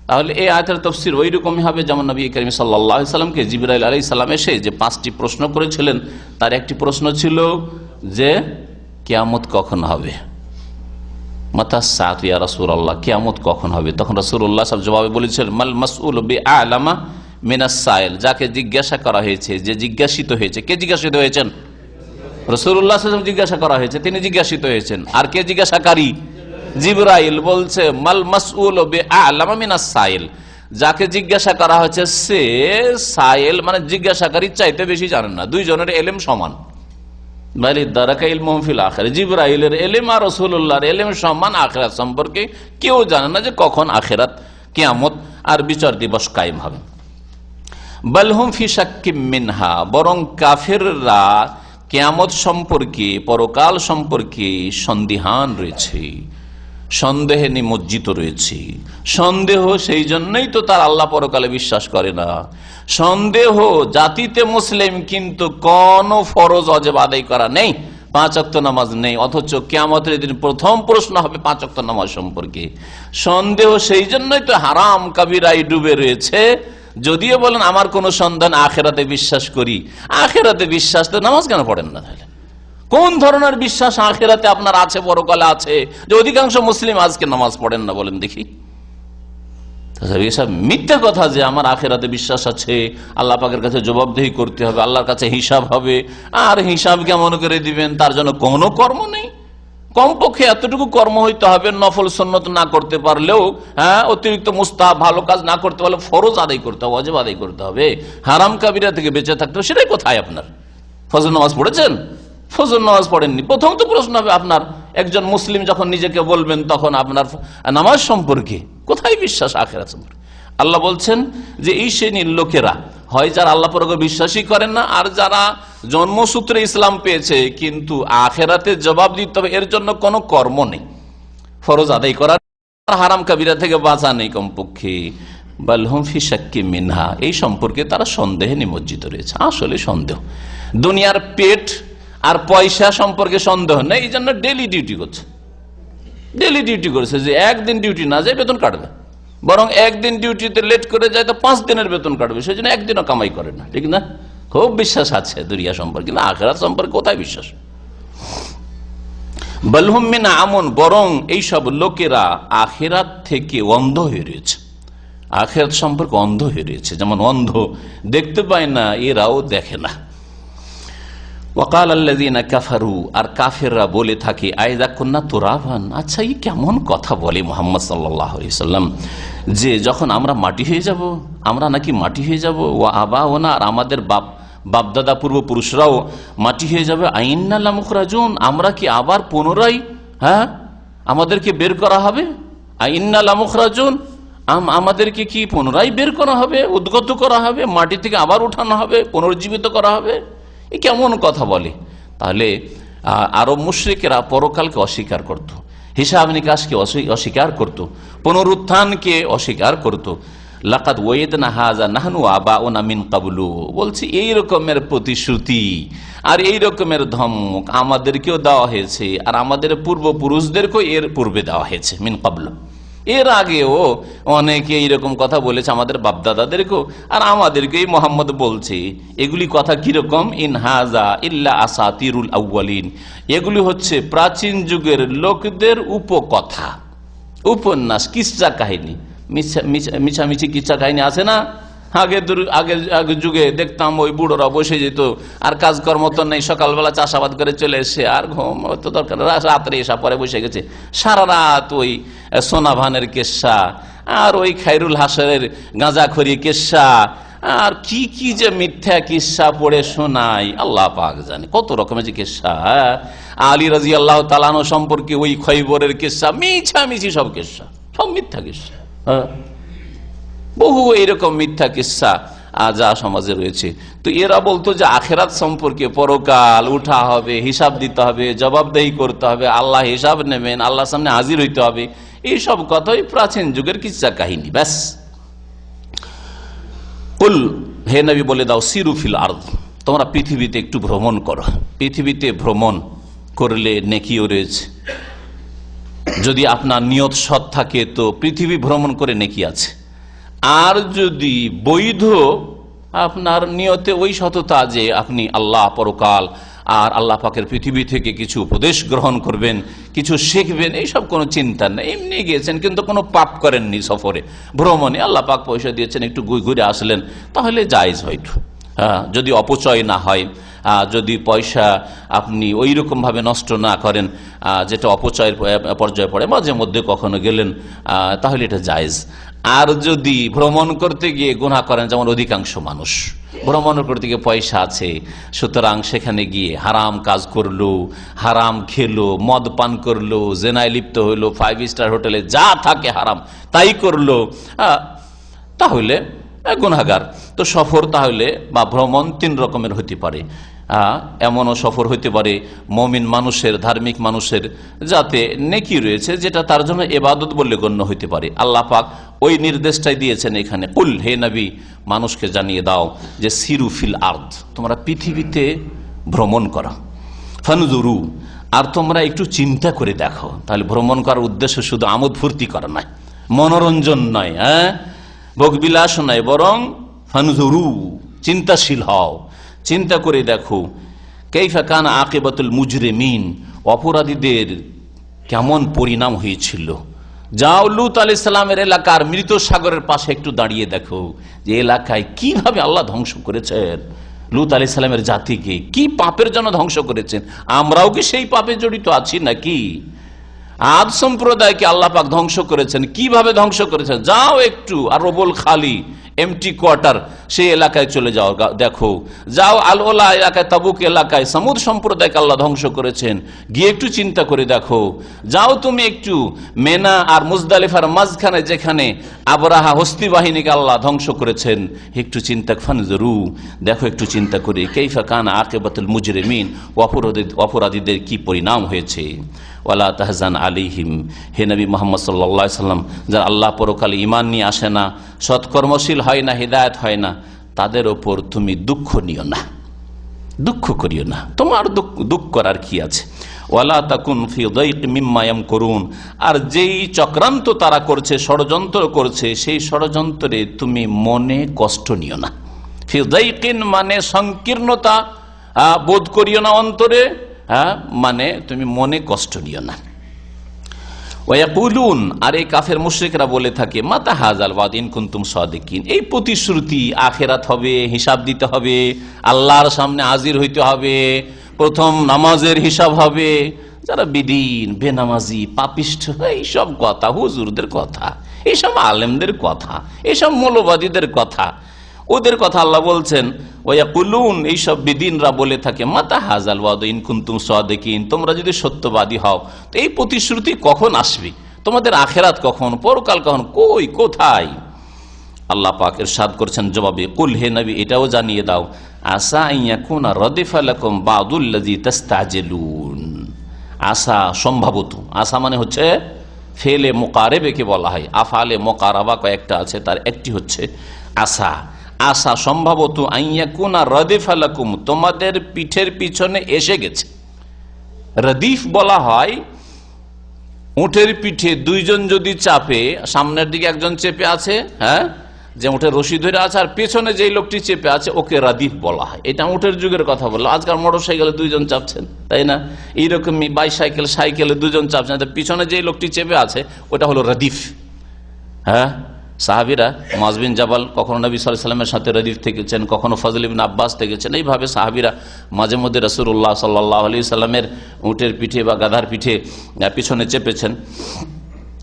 তাহলে এই আয়াতের তাফসীর ওই রকমই হবে, যেমন নবী করিম সাল্লাল্লাহু আলাইহি সাল্লামকে জিবরাইল আলাইহিস সালাম এসে যে 5টি প্রশ্ন করেছিলেন, তার একটি প্রশ্ন ছিল যে কিয়ামত কখন হবে, মাতা সাআত ইয়া রাসূলুল্লাহ, কিয়ামত কখন হবে? তখন রাসূলুল্লাহ সাল্লাল্লাহু আলাইহি ওয়াসাল্লাম জবাবে বলেছিলেন, মাল মাসউলু বিআলামা মিনাস সাইল, যাকে জিজ্ঞাসা করা হয়েছে, যে জিজ্ঞাসিত হয়েছে। কে জিজ্ঞাসিত হয়েছেন? রাসূলুল্লাহ সাল্লাল্লাহু আলাইহি ওয়াসাল্লাম জিজ্ঞাসা করা হয়েছে, তিনি জিজ্ঞাসিত হয়েছেন। আর কে জিজ্ঞাসাকারী? জিবরাইল। বলছে মাল মাসউলু বিআলামা মিনাস সাইল, যাকে জিজ্ঞাসা করা হয়েছে সে সাইল মানে জিজ্ঞাসাকারীর চাইতে বেশি জানেন না, দুইজনের ইলম সমান। বালিদারাকা ইলমুহুম ফিল আখিরাহ, জিবরাইলের ইলম আর রাসূলুল্লাহর ইলম সমান। আখিরাত সম্পর্কে কেউ জানে না যে কখন আখিরাত, কিয়ামত আর বিচার দিবস কায়েম হবে। বালহুম ফি শাক্কিম মিনহা, বরং কাফেররা কিয়ামত সম্পর্কে, পরকাল সম্পর্কে সন্দিহান রয়েছে, সন্দেহে নিমজ্জিত রয়েছে। সন্দেহ, সেই জন্যই তো তার আল্লাহ পরকালে বিশ্বাস করে না। সন্দেহ জাতিতে মুসলিম, কিন্তু কোন ফরজ অজেব আদায় করা নেই, 5 ওয়াক্ত নামাজ নেই, অথচ কিয়ামতের দিন প্রথম প্রশ্ন হবে 5 ওয়াক্ত নামাজ সম্পর্কে। সন্দেহ সেই জন্যই তো হারাম কাবিরায় ডুবে রয়েছে। যদিও বলেন আমার কোন সন্ধান, আখিরাতে বিশ্বাস করি, আখিরাতে বিশ্বাস তো নামাজ কেন পড়েন না? তাহলে কোন ধরনের বিশ্বাস আখিরাতে আপনার আছে, পরকালে আছে, যে অধিকাংশ মুসলিম আজকে নামাজ পড়েন না? বলেন দেখি। এসব মিথ্যা কথা, যে আমার আখিরাতে বিশ্বাস আছে, আল্লাহ পাকের কাছে জবাবদেহি করতে হবে, আল্লাহর কাছে হিসাব হবে, আর হিসাব কেমন করে দিবেন, তার জন্য কোনো কর্ম নেই। কমপক্ষে এতটুকু কর্ম হইতে হবে, নফল সুন্নত না করতে পারলেও, হ্যাঁ, অতিরিক্ত মুস্তাহাব ভালো কাজ না করতে পারলে ফরজ আদায় করতে হবে, ওয়াজিব আদায় করতে হবে, হারাম কাবিরা থেকে বেঁচে থাকতে হবে। সেটাই কোথায় আপনার? ফজর নামাজ পড়েছেন? ফজর নামাজ পড়েননি। প্রথম তো প্রশ্ন হবে আপনার, একজন মুসলিম যখন নিজেকে বলবেন, তখন আপনার নামাজ সম্পর্কে কোথায় বিশ্বাস আখিরাত সম্পর্কে? আল্লাহ বলছেন যে এই শ্রেণীর লোকেরা হয় যারা আল্লাহ পরকালে বিশ্বাসই করেন না, আর যারা জন্মসূত্রে ইসলাম পেয়েছে কিন্তু আখিরাতে জবাব দিতে হবে, এর জন্য কোনো কর্ম নেই, ফরজ আদায় করার হারাম কাবিরা থেকে বাঁচা নেই কমপক্ষে। বালহুম ফি শাক্কি মিনহা, এই সম্পর্কে তারা সন্দেহে নিমজ্জিত রয়েছে। আসলে সন্দেহ, দুনিয়ার পেট আর পয়সা সম্পর্কে সন্দেহ নেই, এই জন্য ডেলি ডিউটি করছে। ডেলি ডিউটি করেছে যে একদিন ডিউটি না যায় বেতন কাটবে, বরং একদিন ডিউটিতে লেট করে যায় তো 5 দিনের বেতন কাটবে, সেই জন্য একদিনও কামাই করে না, ঠিক না? খুব বিশ্বাস আছে দুনিয়া সম্পর্কে, কিন্তু আখিরাত সম্পর্কে কোথায় বিশ্বাস? বালহুম মিন আমন, বরং এইসব লোকেরা আখিরাত থেকে অন্ধ হয়ে রয়েছে, আখিরাত সম্পর্কে অন্ধ হয়ে রয়েছে। যেমন অন্ধ দেখতে পায় না, এরাও দেখে না। ওয়াকাল আল্লাযীনা কাফারু, আর কাফেররা বলে থাকে, আইযা কুন্না তুরাবান, আচ্ছা এই কেমন কথা বলে মুহাম্মদ সাল্লাল্লাহু আলাইহি সাল্লাম, যে যখন আমরা মাটি হয়ে যাব, আমরা নাকি মাটি হয়ে যাব, ওয়া আবাউনা, আর আমাদের বাপদাদা পূর্বপুরুষরাও মাটি হয়ে যাবে, আইন্না লামুখরাজুন, আমরা কি আবার পুনরায় আমাদেরকে বের করা হবে? আইন্না লামুখরাজুন, আমাদেরকে কি পুনরায় বের করা হবে, উদ্গত করা হবে, মাটি থেকে আবার উঠানো হবে, পুনর্জীবিত করা হবে? এ কেমন কথা বলে? তাহলে আরব মুশরিকেরা পরকালকে অস্বীকার করত, হিসাব নিকাশকে অস্বীকার করত, পুনরুত্থানকে অস্বীকার করত। লাকাদ ওয়াইদনা হাযা নাহনু আবাউনা মিন ক্বাবলু, বলছি এই রকমের প্রতিশ্রুতি আর এই রকমের ধমক আমাদেরকেও দেওয়া হয়েছে, আর আমাদের পূর্বপুরুষদেরকেও এর পূর্বে দেওয়া হয়েছে, মিন ক্বাবলু, এর আগেও অনেকে এইরকম কথা বলেছে, আমাদের বাপদাদাদেরকেও, আর আমাদেরকেই মোহাম্মদ বলছে। এগুলি কথা কিরকম? ইন হাযা ইল্লা আসাতিরুল আউয়ালিন, এগুলি হচ্ছে প্রাচীন যুগের লোকদের উপকথা, উপন্যাস, কিসসা কাহিনী, মিছামিছি কিচ্ছা কাহিনী আছে না? আগে যুগে দেখতাম ওই বুড়োরা বসে যেত, আর কাজকর্ম তো নেই, সকালবেলা চাষাবাদ করে চলে এসে আর ঘুম তো দরকার, রাত্রে এসা পরে বসে গেছে, সারা রাত ওই সোনাভানের কেসা আর ওই খায়রুল হাসানের গাঁজাখড়ি কেসা আর কি কি যে মিথ্যা কিসা পড়ে শোনাই, আল্লাহ পাক জানে কত রকমের যে কেসা। আলী রাদিয়াল্লাহু তাআলা আনহু সম্পর্কে ওই খয়বরের কেসা, মিছামিছি সব কেসা, সব মিথ্যা কিসা, বহু এইরকম মিথ্যা কিসসা যা সমাজে রয়েছে। তো এরা বলতো যে আখিরাত সম্পর্কে, পরকাল, উঠা হবে, হিসাব দিতে হবে, জবাবদেহি করতে হবে, আল্লাহ হিসাব নেবেন, আল্লাহর সামনে হাজির হইতে হবে, এইসব কথাই প্রাচীন যুগের কিসসা কাহিনী, ব্যাস। কুল, হে নবী বলে দাও, সিরু ফিল আরদ, তোমরা পৃথিবীতে একটু ভ্রমণ করো, পৃথিবীতে ভ্রমণ করলে নেকিও রয়েছে। যদি আপনার নিয়ত সৎ থাকে তো পৃথিবী ভ্রমণ করে নেকি আছে, আর যদি বৈধ আপনার নিয়তে ওই সততা যে আপনি আল্লাহ, পরকাল আর আল্লাহ পাকের পৃথিবী থেকে কিছু উপদেশ গ্রহণ করবেন, কিছু শিখবেন, এইসব কোনো চিন্তা নেই, এমনি গিয়েছেন কিন্তু কোনো পাপ করেননি, সফরে ভ্রমণে আল্লাহ পাক পয়সা দিয়েছেন, একটু ঘুরে আসলেন, তাহলে জায়েজ হয়তো, যদি অপচয় না হয়, যদি পয়সা আপনি ওই রকম ভাবে নষ্ট না করেন যেটা অপচয়ের পর্যায়ে পড়ে, মাঝে মধ্যে কখনো গেলেন, তাহলে এটা জায়েজ। আর যদি ভ্রমণ করতে গিয়ে গুনাহ করেন, যেমন অধিকাংশ মানুষ ভ্রমণ করতে গিয়ে পয়সা আছে, সুতরাং সেখানে গিয়ে হারাম কাজ করলো, হারাম খেলো, মদ পান করলো, জেনায় লিপ্ত হইলো, 5 স্টার হোটেলে যা থাকে হারাম তাই করলো, তাহলে গুনাহগার। তো সফর তাহলে বা ভ্রমণ 3 রকমের হতে পারে। এমনও সফর হইতে পারে মুমিন মানুষের, ধার্মিক মানুষের, যাতে নেকি রয়েছে, যেটা তার জন্য ইবাদত বলে গণ্য হইতে পারে। আল্লাহ পাক ওই নির্দেশটাই দিয়েছেন এখানে, কুল, হে নবী মানুষকে জানিয়ে দাও যে সিরু ফিল আরদ, তোমরা পৃথিবীতে ভ্রমণ করো, ফানজুরু, আর তোমরা একটু চিন্তা করে দেখো। তাহলে ভ্রমণ করার উদ্দেশ্য শুধু আমোদ ফুর্তি করা নয়, মনোরঞ্জন নয়, ভোগবিলাস নয়, বরং ফানজুরু, চিন্তাশীল হও, চিন্তা করে দেখো, কাইফা কানা আকিবাতুল মুজরিমিন, অপরাধীদের কেমন পরিণাম হয়েছিল। যাও লূত আলাইহিস সালামের এলাকার মৃত সাগরের পাশে একটু দাঁড়িয়ে দেখো যে এলাকায় কিভাবে আল্লাহ ধ্বংস করেছেন লূত আলাইহিস সালামের জাতিকে, কি পাপের জন্য ধ্বংস করেছেন। আমরাও কি সেই পাপে জড়িত আছি নাকি? আদ সম্প্রদায়কে আল্লাহ পাক ধ্বংস করেছেন, কিভাবে ধ্বংস করেছেন। যাও একটু আর রবুল খালি, এমটি কোয়ার্টার, সেই এলাকায় চলে যাও, দেখো। যাও আল ওলা এলাকায়, তাবুক এলাকায় সামুদ সম্প্রদায়কে আল্লাহ ধ্বংস করেছেন, গিয়ে একটু চিন্তা করে দেখো। যাও তুমি একটু মেনা আর মুজদালিফার মাঝখানে, যেখানে আবরাহা হস্তি বাহিনীকে আল্লাহ ধ্বংস করেছেন, একটু চিন্তা, ফানজুরু, দেখো একটু চিন্তা করে, কাইফা কানা আকিবাতুল মুজরিমিন, অপরাধীদের কি পরিণাম হয়েছে। ওয়ালা তাহজান আলাইহিম, হে নবী মুহাম্মদ সাল্লাল্লাহু আলাইহি সাল্লাম, যারা আল্লাহ পরকালে ঈমান নিয়ে আসে না, সৎকর্মশীল হয় না, হিদায়াত হয় না, তাদের ওপর তুমি দুঃখ নিও না, দুঃখ করিও না, তোমার দুঃখ করার কি আছে। ওয়ালা তাকুন ফি দাইক মিম্মা ইয়ামকুরুন, আর যেই চক্রান্ত তারা করছে, ষড়যন্ত্র করছে, সেই ষড়যন্ত্রে তুমি মনে কষ্ট নিও না। ফি দাইকিন মানে সংকীর্ণতা বোধ করিও না অন্তরে, মানে তুমি মনে কষ্ট নিও না। ওয়াকুলুন, আর এই কাফের মুশরিকরা বলে থাকে, মাতা হাজাল ওয়াদ ইন কুনতুম সাদিকিন, এই প্রতিশ্রুতি আখিরাত হবে, হিসাব দিতে হবে, আল্লাহর সামনে হাজির হইতে হবে, প্রথম নামাজের হিসাব হবে। যারা বিদিন, বেনামাজি, পাপিষ্ঠ, এইসব কথা হুজুরদের কথা, এইসব আলেমদের কথা, এইসব মৌলবাদীদের কথা, ওদের কথা আল্লাহ বলছেন ওয়াকুলুন, এইসব বিদিনরা বলে থাকে, মাতা হাজাল ওয়াদ ইন কুনতুম সাদিকিন, তোমরা যদি সত্যবাদী হও তো এই প্রতিশ্রুতি কখন আসবে, তোমাদের আখিরাত কখন, পরকাল কখন, কই, কোথায়? আল্লাহ পাক ইরশাদ করছেন জবাবে, কুল, হে নবী এটাও জানিয়ে দাও, আসা ইয়াকুনা রাদিফা লাকুম বাদুল্লাযী তাস্তাজিলুন, আসা সম্ভবত, আসা মানে হচ্ছে ফেলে মুকারেবেকে বলা হয়, আফালে মুকারাবা কয়েকটা আছে, তার একটি হচ্ছে আসা। আসা সম্ভবত আইয়াকুনা রাদিফা লাকুম, তোমাদের পিঠের পিছনে এসে গেছে। রদিফ বলা হয় উটের পিঠে দুইজন যদি চাপে, সামনের দিকে একজন চেপে আছে, যে উটের রশি ধরে আছে, আর পেছনে যেই লোকটি চেপে আছে ওকে রাদিফ বলা হয়। এটা উটের যুগের কথা বললো, আজকাল মোটর সাইকেলে দুইজন চাপছেন, তাই না? এইরকমই বাইসাইকেল, সাইকেলে দুজন চাপছেন, পিছনে যেই লোকটি চেপে আছে ওটা হলো রাদিফ। সাহাবিরা মুআয বিন জাবাল কখনো নবী সাল্লাল্লাহু আলাইহি ওয়াসাল্লামের সাথে রদিফ থেকেছেন, কখনো ফজল ইবনে আব্বাস থেকেছেন। এইভাবে সাহাবিরা মাঝে মধ্যে রাসূলুল্লাহ সাল্লাল্লাহু আলাইহি ওয়াসাল্লামের উটের পিঠে বা গাধার পিঠে পিছনে চেপেছেন।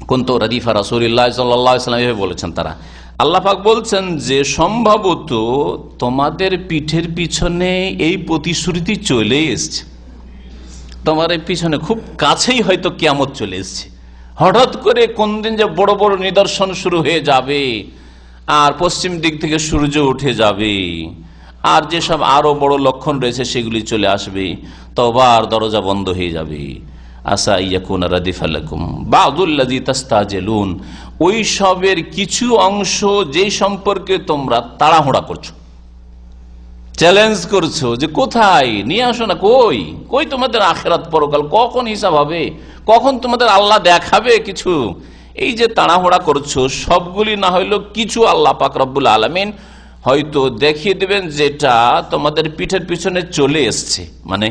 কুনতু রদিফা রাসূলিল্লাহ সাল্লাল্লাহু আলাইহি ওয়াসাল্লাম এভাবে বলেছেন তারা। আল্লাহ পাক বলছেন যে সম্ভবত তোমাদের পিঠের পিছনে এই প্রতিশ্রুতি চলে এসছে, তোমার এই পিছনে খুব কাছেই হয়তো কিয়ামত চলে এসছে। হঠাৎ করে কোন দিন যে বড় বড় নিদর্শন শুরু হয়ে যাবে, আর পশ্চিম দিক থেকে সূর্য উঠে যাবে, আর যেসব আরো বড় লক্ষণ রয়েছে সেগুলি চলে আসবে, তওবার দরজা বন্ধ হয়ে যাবে। আসা ইয়াকুনা রাদিফা লাকুম বাদুল্লাযী তাস্তাজিলুন, ওই সবের কিছু অংশ যেই সম্পর্কে তোমরা তাড়াহুড়া করছো, চ্যালেঞ্জ করছো যে কোথায় নিয়ে আসো না, কই কই তোমাদের আখিরাত পরকাল, কখন হিসাব হবে, কখন তোমাদের আল্লাহ দেখাবে কিছু, এই যে তাড়াহুড়া করছো, সবগুলি না হইলেও কিছু আল্লাহ পাক রব্বুল আলামিন হয়তো দেখিয়ে দেবেন যেটা তোমাদের পিঠের পিছনে চলে এসছে। মানে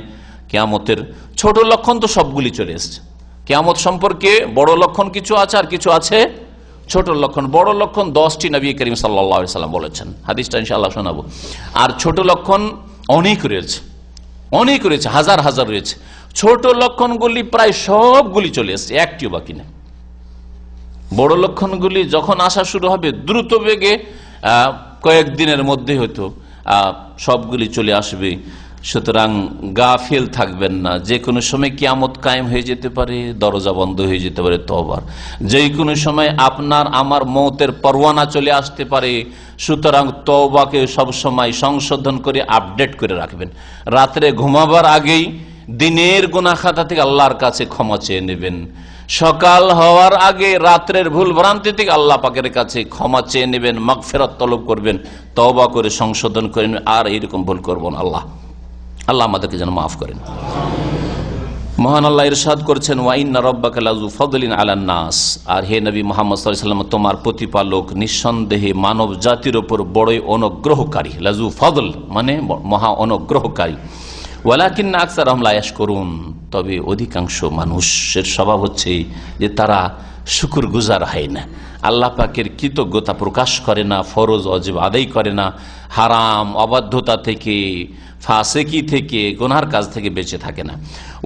কিয়ামতের ছোট লক্ষণ তো সবগুলি চলে এসছে, কিয়ামত সম্পর্কে বড় লক্ষণ কিছু আছে আর কিছু আছে ছোট লক্ষণ। বড় লক্ষণ 10টি নবী করিম সাল্লাল্লাহু আলাইহি সাল্লাম বলেছেন, হাদিসটা ইনশাআল্লাহ শোনাবো। আর ছোট লক্ষণ অনেক রয়েছে, অনেক রয়েছে, হাজার হাজার রয়েছে। ছোট লক্ষণগুলি প্রায় সবগুলি চলে এসছে, একটিও বাকি নেই। বড় লক্ষণগুলি যখন আসা শুরু হবে দ্রুত বেগে, কয়েকদিনের মধ্যে হয়তো সবগুলি চলে আসবে। সুতরাং গাফিল থাকবেন না, যে কোনো সময় কিয়ামত কায়েম হয়ে যেতে পারে, দরজা বন্ধ হয়ে যেতে পারে তওবার, যে কোনো সময় আপনার আমার মওতের পরওয়ানা চলে আসতে পারে। সুতরাং তওবাকে সব সময় সংশোধন করে আপডেট করে রাখবেন। রাত্রে ঘুমাবার আগেই দিনের গুনাহ খাতা থেকে আল্লাহর কাছে ক্ষমা চেয়ে নেবেন। সকাল হওয়ার আগে রাত্রের ভুল ভ্রান্তি থেকে আল্লাহ পাকের কাছে ক্ষমা চেয়ে নেবেন, মাগফিরাত তলব করবেন, তওবা করে সংশোধন করেন, আর এইরকম ভুল করবেন। আল্লাহ আমাদেরকে যেন মাফ করেন। মহান আল্লাহ ইরশাদ করছেন, ওয়া ইন্না রাব্বাকা লাযু ফাদলিন আলান নাস, আর হে নবী মুহাম্মদ সাল্লাল্লাহু আলাইহি ওয়াসাল্লাম, তোমার প্রতিপালক নিঃসন্দেহে মানব জাতির উপর বড়ই অনুগ্রহকারী। লাযু ফাদল মানে মহা অনুগ্রহকারী। ওয়ালাকিন্না আকসারহুম লা ইয়াশকুরুন, তবে অধিকাংশ মানুষের স্বভাব হচ্ছে যে তারা শুকরগুজার হয় না, আল্লাহ পাকের কৃতজ্ঞতা প্রকাশ করে না, ফরজ ওয়াজিব আদায় করে না, হারাম অবাধ্যতা থেকে, ফাসিকি থেকে, গুনার কাজ থেকে বেঁচে থাকে না।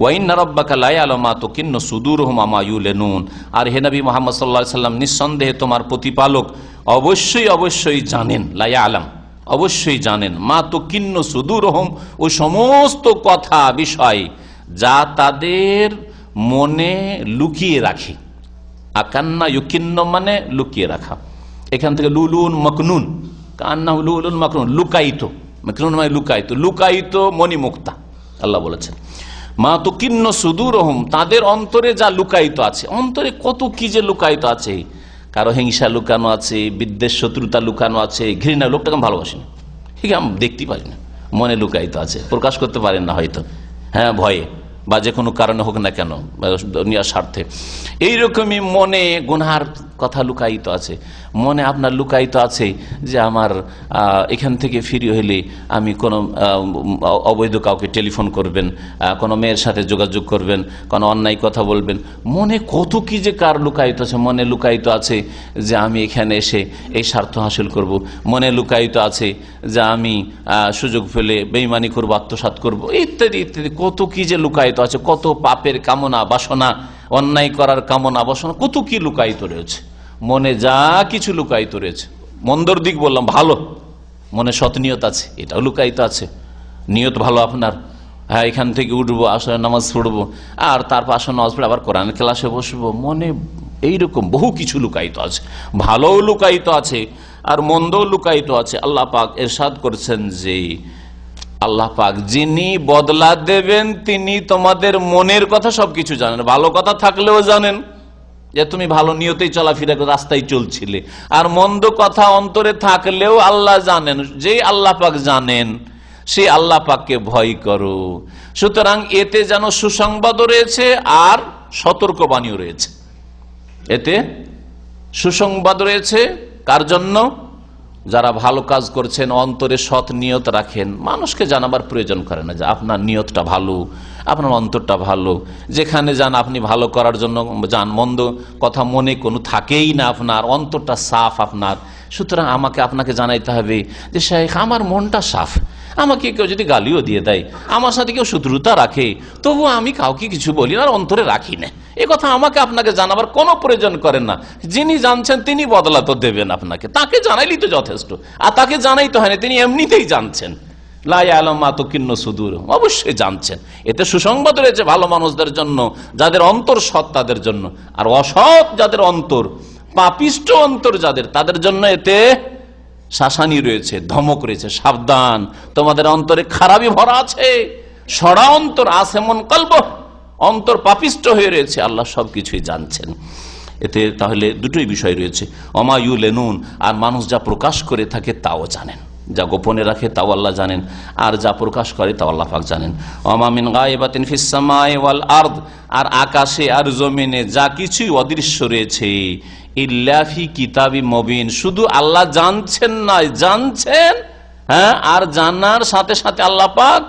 ওয়া ইন্না রাব্বাকা লা ইয়ালামু মা তুকিন্নু সুদুরুহুম ওয়া মা ইউলিনুন, আর হে নবী মুহাম্মদ সাল্লাল্লাহু আলাইহি ওয়াসাল্লাম, নিঃসন্দেহে তোমার প্রতিপালক অবশ্যই জানেন, লা ইয়ালাম অবশ্যই জানেন, মা তুকিন্নু সুদুরুহুম ওই সমস্ত কথা বিষয় যা তাদের মনে লুকিয়ে রাখে। আকান্না ইউকিন্ন মানে লুকিয়ে রাখা, এখান থেকে লুলুন মকনুন, কান্না লুলুন মকনুন, লুকায়িত, মকনুন মানে লুকায়িত, লুকায়িত মণিমুক্তা আল্লাহ বলেছেন। মা তুকিন্ন সুদুরহুম, তাদের অন্তরে যা লুকায়িত আছে। অন্তরে কত কি যে লুকায়িত আছে, কারো হিংসা লুকানো আছে, বিদ্বেষ শত্রুতা লুকানো আছে, ঘৃণা, লোকটাকে আমি ভালোবাসি না, ঠিক আমি দেখতেই পারি না, মনে লুকায়িত আছে, প্রকাশ করতে পারেন না হয়তো, হ্যাঁ ভয়ে বা যে কোনো কারণে হোক না কেন, দুনিয়ার স্বার্থে। এইরকমই মনে গুনহার কথা লুকায়িত আছে। মনে আপনার লুকায়িত আছে যে আমার এখান থেকে ফিরে হলে আমি কোনো অবৈধ কাউকে টেলিফোন করবেন, কোনো মেয়ের সাথে যোগাযোগ করবেন, কোনো অন্যায় কথা বলবেন। মনে কত কি যে কার লুকায়িত আছে। মনে লুকায়িত আছে যে আমি এখানে এসে এই স্বার্থ হাসিল করব। মনে লুকায়িত আছে যে আমি সুযোগ পেলে বেঈমানি করবো, আত্মসাৎ করব, ইত্যাদি ইত্যাদি। কত কি যে লুকায়িত আছে, কত পাপের কামনা বাসনা, অন্যায় করার কামনা বাসনা, কত কি লুকায়িত রয়েছে মনে, যা কিছু লুকায়িত রয়েছে। মন্দর দিক বললাম, ভালো মনে সৎ নিয়ত আছে, এটাও লুকায়িত আছে। নিয়ত ভালো আপনার, হ্যাঁ এখান থেকে উঠবো, আসলে নামাজ পড়বো, আর তারপর আসলে নামাজ পড়ে আবার কোরআন ক্লাসে বসবো, মনে এইরকম বহু কিছু লুকায়িত আছে। ভালোও লুকায়িত আছে আর মন্দও লুকায়িত আছে। আল্লাহ পাক ইরশাদ করেছেন যে আল্লাহ পাক যিনি বদলা দেবেন তিনি তোমাদের মনের কথা সবকিছু জানেন। ভালো কথা থাকলেও জানেন যে তুমি ভালো নিয়তেই চলাফেরা করে রাস্তায় চলছিলে, আর মন্দ কথা অন্তরে থাকলেও আল্লাহ জানেন। যে আল্লাহ পাক জানেন সেই আল্লাহ পাককে ভয় করো। সুতরাং এতে যেন সুসংবাদও রয়েছে আর সতর্কবাণীও রয়েছে। এতে সুসংবাদ রয়েছে কার জন্য? যারা ভালো কাজ করছেন, অন্তরে সৎ নিয়ত রাখেন, মানুষকে জানাবার প্রয়োজন করে না যে আপনার নিয়তটা ভালো, আপনার অন্তরটা ভালো। যেখানে যান আপনি ভালো করার জন্য যান, মন্দ কথা মনে কোনো থাকেই না, আপনার অন্তরটা সাফ আপনার। সুতরাং আমাকে আপনাকে জানাইতে হবে যে শেখ আমার মনটা সাফ। আমাকে কেউ যদি গালিও দিয়ে দেয়, আমার সাথে কেউ শত্রুতা রাখে, তবু আমি কাউকে কিছু বলি না, আর অন্তরে রাখি না। এ কথা আমাকে আপনাকে জানাবার কোনো প্রয়োজন করেন না। যিনি জানছেন তিনি বদলা তো দেবেন আপনাকে, তাকে জানাইলেই তো যথেষ্ট। আর তাকে জানাইতে হয় না, তিনি এমনিতেই জানছেন। লা ইয়ালামু মা তুকিন্নু সুদুরহুম, অবশ্যই জানছেন। এতে সুসংবাদ রয়েছে ভালো মানুষদের জন্য, যাদের অন্তর সৎ তাদের জন্য। আর অসৎ যাদের অন্তর, পাপিষ্ট অন্তর যাদের, তাদের জন্য এতে শাসানি রয়েছে, ধমক রয়েছে, সাবধান, তোমাদের অন্তরে খারাপই ভরা আছে, সড়া অন্তর আছে, মন কলব, অন্তর পাপিষ্ট হয়ে রয়েছে। আল্লাহ সবকিছুই জানছেন। এতে তাহলে দুটোই বিষয় রয়েছে, ওমা ইউলেনুন, আর মানুষ যা প্রকাশ করে থাকে তাও জানেন, যা গোপনে রাখে তাও আল্লাহ জানেন, আর যা প্রকাশ করে তাও আল্লাহ পাক জানেন। ওমা মিন গায়বাতিন ফিস সামাই ওয়াল আরদ, আর আকাশে আর জমিনে যা কিছুই অদৃশ্য রয়েছে, ইল্লা ফি কিতাবি মুবিন, শুধু আল্লাহ জানছেন না, জানছেন, হ্যাঁ, আর জানার সাথে সাথে আল্লাহ পাক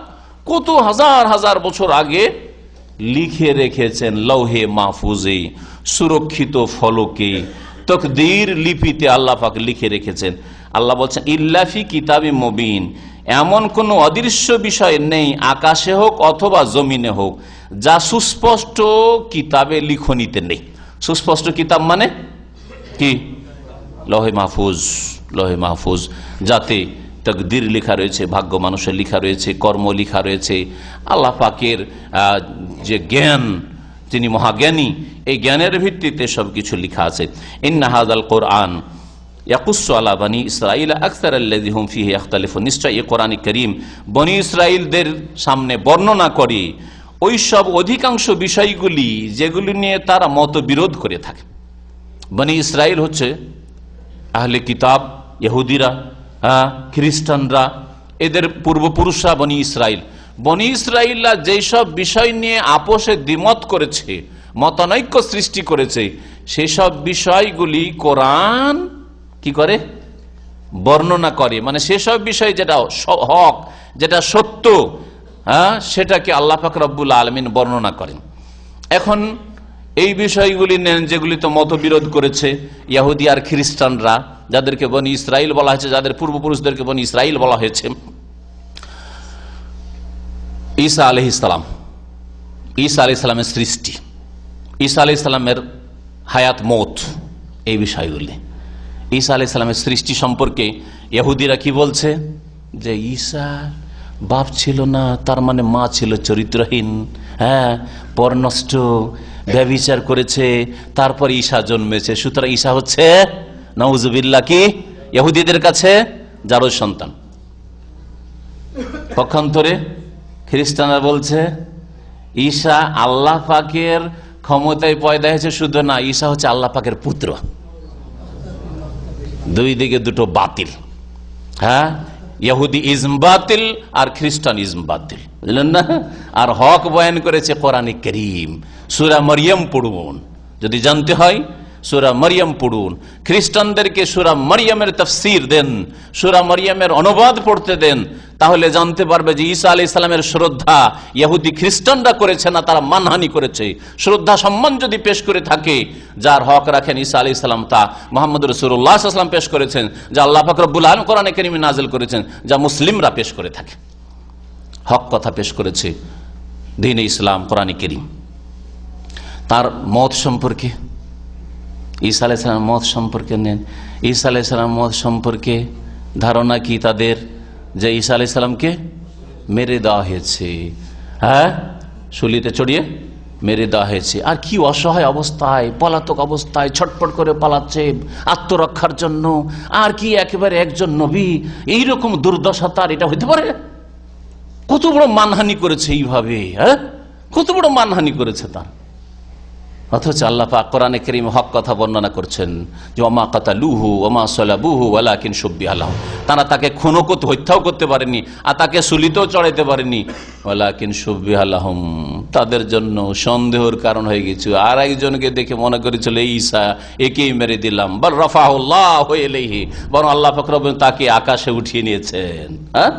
কত হাজার হাজার বছর আগে লিখে রেখেছেন লৌহে মাহফুজে, সুরক্ষিত ফলকে, তকদীর লিপিতে আল্লাহ পাক লিখে রেখেছেন। আল্লাহ বলছেন ইল্লা ফি কিতাবি মুবিন, এমন কোন অদৃশ্য বিষয় নেই আকাশে হোক অথবা জমিনে হোক যা সুস্পষ্ট কিতাবে লিখনিতে নেই। সুস্পষ্ট কিতাব মানে কি? লৌহে মাহফুজ, লৌহে মাহফুজ, যাতে তকদির লেখা রয়েছে, ভাগ্য মানুষের লেখা রয়েছে, কর্ম লেখা রয়েছে। আল্লাহ পাকের যে জ্ঞান, তিনি মহাজ্ঞানী, এই জ্ঞানের ভিত্তিতে সবকিছু লেখা আছে। ইন্না হাযাল কোরআন ইয়াকুসসু আলা বনি ইসরাঈল আকসার আল্লাযী হুম ফীহি ইখতালিফুন, নিশ্চয় এই কোরআন কারীম বনি ইসরাঈলদের সামনে বর্ণনা করে ওই সব অধিকাংশ বিষয়গুলি যেগুলি নিয়ে তারা মতবিরোধ করে থাকে। বনি ইসরাঈল হচ্ছে আহলে কিতাব, ইহুদিরা, খ্রিস্টানরা, এদের পূর্বপুরুষরা বনি ইসরাঈল। বনি ইসরাঈলরা যেই সব বিষয় নিয়ে আপোষে দ্বিমত করেছে, মতানৈক্য সৃষ্টি করেছে, সেই সব বিষয়গুলি কোরআন কি করে? বর্ণনা করে। মানে সেসব বিষয় যেটা হক, যেটা সত্য, সেটাকে আল্লাহ পাক রব্বুল আলামিন বর্ণনা করেন। এখন এই বিষয়গুলি নেন যেগুলি তো মতবিরোধ করেছে ইহুদি আর খ্রিস্টানরা, যাদেরকে বনি ইসরাঈল বলা হয়েছে, যাদের পূর্বপুরুষদেরকে বনি ইসরাঈল বলা হয়েছে। ঈসা আলাইহিস সালাম, ঈসা আলাইহিস সালামের সৃষ্টি, ঈসা আলাইহিস সালামের হায়াত মওত, এই বিষয়গুলি। ঈসা আলাইহিস সালামের সৃষ্টি সম্পর্কে ইহুদিরা কি বলছে? যে ঈসা বাপ ছিল না, তার মানে মা ছিল চরিত্রহীন, হ্যাঁ, পরনষ্ট, ব্যভিচার করেছে, তারপর ঈসা জন্মেছে। সুতরাং ঈসা হচ্ছে নাউজুবিল্লাহ কি ইহুদিদের কাছে জারজ সন্তান। পক্ষান্তরে খ্রিস্টানরা বলছে ঈসা আল্লাহ পাকের ক্ষমতায় পয়দা হয়েছে শুধু না, ঈসা হচ্ছে আল্লাহ পাকের পুত্র। দুই দিকে দুটো বাতিল। হ্যাঁ, ইহুদি ইজম বাতিল আর খ্রিস্টান ইজম বাতিল, বুঝলেন না? আর হক বয়ান করেছে কোরআনে কারীম। সূরা মরিয়ম পড়ুন, যদি জানতে হয় সূরা মরিয়ম পড়ুন। খ্রিস্টানদেরকে সূরা মরিয়মের তাফসীর দেন, সূরা মরিয়মের অনুবাদ পড়তে দেন, তাহলে জানতে পারবে যে ঈসা আলাইহিস সালামের শ্রদ্ধা ইহুদি খ্রিস্টানরা করেছে না, তারা মানহানি করেছে। শ্রদ্ধা সম্মান যদি পেশ করে থাকে, যার হক রাখেন ঈসা আলাইহিস সালাম, তা মুহাম্মদ রাসূলুল্লাহ সাল্লাল্লাহু আলাইহি ওয়াসাল্লাম পেশ করেছেন, যা আল্লাহ পাক রব্বুল আলামিন কোরআনে কারীমে নাযিল করেছেন, যা মুসলিমরা পেশ করে থাকে। হক কথা পেশ করেছে দ্বীন-ই ইসলাম, কোরআনে কারীম। তার মত সম্পর্কে, ঈসা আলাইহিস সালামের মত সম্পর্কে নেন। ঈসা আলাইহিস সালামের মত সম্পর্কে ধারণা কি তাদের? যে ঈসা আলাইহিস সালামকে মেরে দেওয়া হয়েছে, হ্যাঁ, শুলিতে চড়িয়ে মেরে দেওয়া হয়েছে। আর কি অসহায় অবস্থায়, পলাতক অবস্থায় ছটফট করে পালাচ্ছে আত্মরক্ষার জন্য। আর কি একেবারে একজন নবী এইরকম দুর্দশা তার, এটা হইতে পারে? কত বড় মানহানি করেছে এইভাবে, হ্যাঁ, কত বড় মানহানি করেছে তার। অথচ আল্লাহ পাক কোরআনে কারীমে হক কথা বর্ণনা করছেন যে ওমা কাতালুহু ওমা সালাবুহু ওয়ালাকিন শুব্বিহা লাহুম, তারা তাকে খুনও করতে, হত্যাও করতে পারেনি, আর তাকে সুলিতেও চড়াইতে পারেনি। ওয়ালাকিন শুব্বিহা লাহুম, তাদের জন্য সন্দেহের কারণ হয়ে গেছে। আর একজনকে দেখে মনে করেছিল এই ঈসা, একেই মেরে দিলাম। বল রাফাহুল্লাহু ইলাইহি, বরং আল্লাহ পাক রব্বুল তাকে আকাশে উঠিয়ে নিয়েছেন। হ্যাঁ,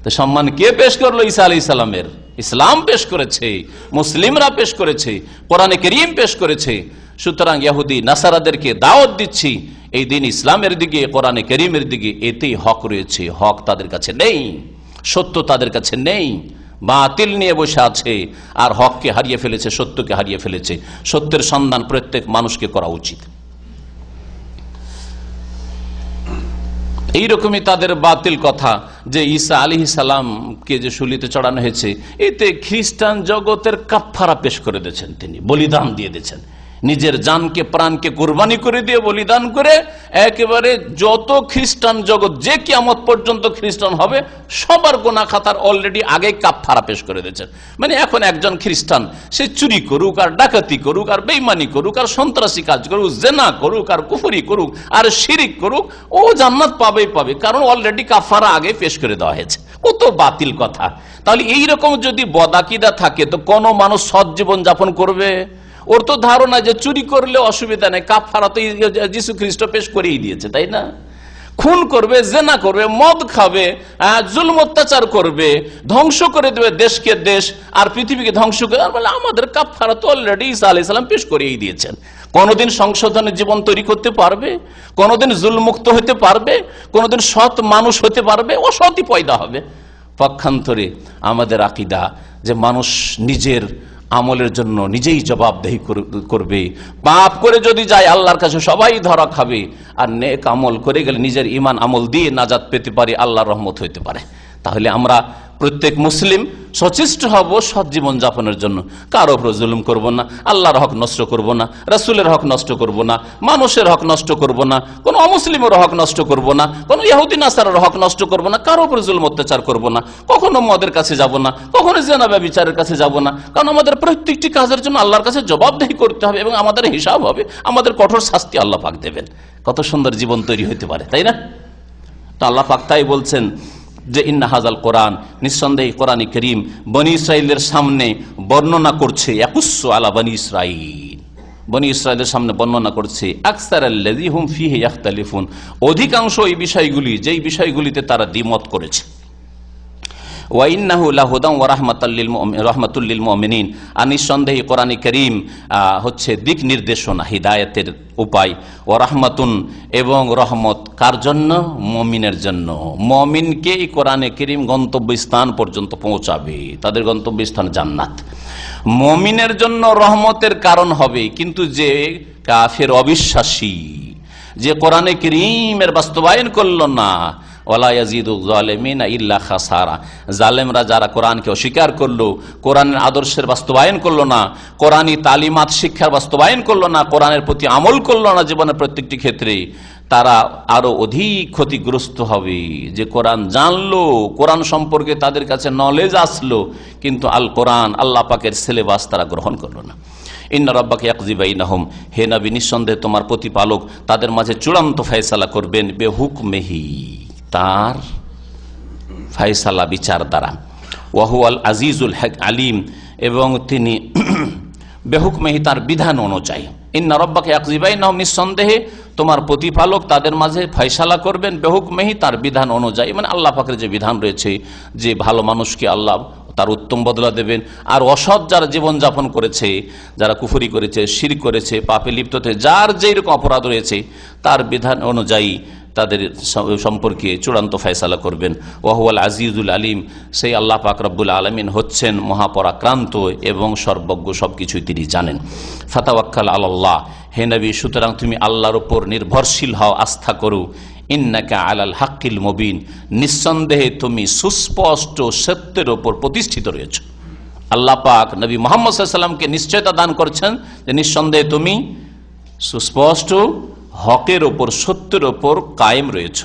তো সম্মান কে পেশ করলো? ঈসা আলাইহিস সালামের। ইসলাম পেশ করেছে, মুসলিমরা পেশ করেছে, কোরআনে কারীম পেশ করেছে। সুতরাং ইহুদি নাসারাদেরকে দাওয়াত দিচ্ছি এই দিন ইসলামের দিকে, কোরআনে কারীমের দিকে, এতেই হক রয়েছে। হক তাদের কাছে নেই, সত্য তাদের কাছে নেই, বাতিল নিয়ে বসে আছে, আর হককে হারিয়ে ফেলেছে, সত্যকে হারিয়ে ফেলেছে। সত্যের সন্ধান প্রত্যেক মানুষকে করা উচিত। এইরকমই তাদের বাতিল কথা যে ঈসা আলাইহিস সালামকে যে শুলিতে চড়ানো হয়েছে, এতে খ্রিস্টান জগতের কাফারা পেশ করে দিয়েছেন, তিনি বলিদান দিয়ে দিয়েছেন। নিজের জানকে, প্রাণকে কুরবানি করে দিয়ে, বলিদান করে একেবারে যত খ্রিস্টান জগৎ যে কিয়ামত পর্যন্ত খ্রিস্টান হবে সবার গুনাহ খাতার অলরেডি আগে কাফারা পেশ করে দিয়েছেন। মানে এখন একজন খ্রিস্টান সে চুরি করুক, আর ডাকাতি করুক, আর বেঈমানি করুক, আর সন্ত্রাসী কাজ করুক, জেনা করুক, আর কুফরি করুক, আর শিরিক করুক, ও জান্নাত পাবেই পাবে, কারণ অলরেডি কাফারা আগে পেশ করে দেওয়া হয়েছে। কত বাতিল কথা। তাহলে এইরকম যদি বদাকিদা থাকে তো কোন মানুষ সৎ জীবন যাপন করবে? ওর তো ধারণা যে চুরি করলে অসুবিধা নেই, কাফারা তো যীশু খ্রিস্ট পেশ করেই দিয়েছে, তাই না? খুন করবে, জেনা করবে, মদ খাবে, জুলম অত্যাচার করবে, ধ্বংস করে দেবে দেশকে দেশ, আর পৃথিবীকে ধ্বংস করে, বলে আমাদের কাফারা তো অলরেডি ঈসা আলাইহিস সালাম পেশ করেই দিয়েছেন। কোনদিন সংশোধনের জীবন তৈরি করতে পারবে? কোনদিন জুলমুক্ত হতে পারবে? কোনদিন সৎ মানুষ হতে পারবে? অসৎই পয়দা হবে। পক্ষান্তরে আমাদের আকীদা যে মানুষ নিজের আমলের জন্য নিজেই জবাবদেহি করবে। পাপ করে যদি যায় আল্লাহর কাছে সবাই ধরা খাবে, আর নেক আমল করে গেলে নিজের ঈমান আমল দিয়ে নাজাত পেতে পারে, আল্লাহর রহমত হইতে পারে। তাহলে আমরা প্রত্যেক মুসলিম সচেষ্ট হব সৎ জীবন যাপনের জন্য। কারো উপর জুলুম করব না, আল্লাহর হক নষ্ট করব না, রাসূলের হক নষ্ট করব না, মানুষের হক নষ্ট করব না, কোন অমুসলিমের হক নষ্ট করব না, কোন ইহুদি নাসারার হক নষ্ট করব না, কারো উপর জুলুম অত্যাচার করব না, কখনো মদের কাছে যাব না, কখনো জিনা ব্যভিচারের কাছে যাব না। কারণ আমাদের প্রত্যেকটি কাজের জন্য আল্লাহর কাছে জবাবদেহি করতে হবে, এবং আমাদের হিসাব হবে, আমাদের কঠোর শাস্তি আল্লাহ পাক দেবেন। কত সুন্দর জীবন তৈরি হতে পারে, তাই না? তো আল্লাহ পাক তাই বলছেন যে ইন্না হাযাল কোরআন, নিঃসন্দেহে কোরআনে কারীম বনী ইসরাইলের সামনে বর্ণনা করছে, ইয়াকুসসু আলা বনী ইসরাইল, বনী ইসরাইলের সামনে বর্ণনা করছে আকসারাল্লাযী হুম ফীহি ইখতালিফুন, অধিকাংশ এই বিষয়গুলি, যেই বিষয়গুলিতে তারা দ্বিমত করেছে। ওয়া ইন্নাহু লাহুদান ওয়া রাহমাতুল লিল মুমিনিন, আর নিঃসন্দেহে কোরআনে কারীম হচ্ছে দিক নির্দেশনা, হিদায়াতের উপায়। ওয়া রাহমাতুন, এবং রহমত কার জন্য? মুমিনের জন্য। মুমিনকে এই কোরআনে কারীম গন্তব্যস্থান পর্যন্ত পৌঁছাবে, তাদের গন্তব্যস্থান জান্নাত। মুমিনের জন্য রহমতের কারণ হবে, কিন্তু যে কাফের, অবিশ্বাসী, যে কোরআনে কারীমের বাস্তবায়ন করল না, ওয়ালা ইয়াজিদুল যালিমিনা ইল্লা খাসারা। জালেমরা যারা কোরআনকে অস্বীকার করলো, কোরআনের আদর্শের বাস্তবায়ন করলো না, কোরআনী তালিমাত শিক্ষার বাস্তবায়ন করলো না, কোরআনের প্রতি আমল করলো না জীবনের প্রত্যেকটি ক্ষেত্রে, তারা আরো অধিক ক্ষতিগ্রস্ত হবে। যে কোরআন জানলো, কোরআন সম্পর্কে তাদের কাছে নলেজ আসলো, কিন্তু আল কোরআন আল্লাহ পাকের সিলেবাস তারা গ্রহণ করলো না। ইন্না রাব্বাকা ইয়াকযি বাইনাহুম, হে নবী নিঃসন্দেহে তোমার প্রতিপালক তাদের মাঝে চূড়ান্ত ফয়সালা করবেন, বেহুকমিহি, তার ফয়সালা বিচার দ্বারা, ওয়া হুয়াল আজিজুল আলিম, এবং তিনি বেহুকমিহি তার বিধান অনুযায়ী। ইন্না রাব্বাকা ইয়াকযি বাইনাহুম, নিঃসন্দেহে তোমার প্রতিপালক তাদের মাঝে ফয়সালা করবেন, বেহুকমিহি তার বিধান অনুযায়ী, মানে আল্লাহ পাকের যে বিধান রয়েছে, যে ভালো মানুষকে আল্লাহ তার উত্তম বদলা দেবেন, আর অসৎ যারা জীবনযাপন করেছে, যারা কুফরি করেছে, শিরক করেছে, পাপে লিপ্ত হয়ে যার যেই রকম অপরাধ রয়েছে, তার বিধান অনুযায়ী তাদের সম্পর্কে চূড়ান্ত ফয়সালা করবেন। ওয়া হুয়াল আজিজুল আলিম, সেই আল্লাহ পাক রব্বুল আলামিন হচ্ছেন মহাপরাক্রান্ত এবং সর্বজ্ঞ, সবকিছুই তিনি জানেন। ফাতাওয়াক্কাল আলাল্লাহ, হে নবী সুতরাং তুমি আল্লাহর উপর নির্ভরশীল হও, আস্থা করো। ইন্নাকা আলাল হাক্কিল মুবিন, নিঃসন্দেহে তুমি সুস্পষ্ট সত্যের উপর প্রতিষ্ঠিত রয়েছ। আল্লাহ পাক নবী মুহাম্মদ সাল্লাল্লাহু আলাইহি ওয়াসাল্লামকে নিশ্চয়তা দান করছেন যে নিঃসন্দেহে তুমি সুস্পষ্ট হকের ওপর, সত্যের ওপর কায়েম রয়েছ।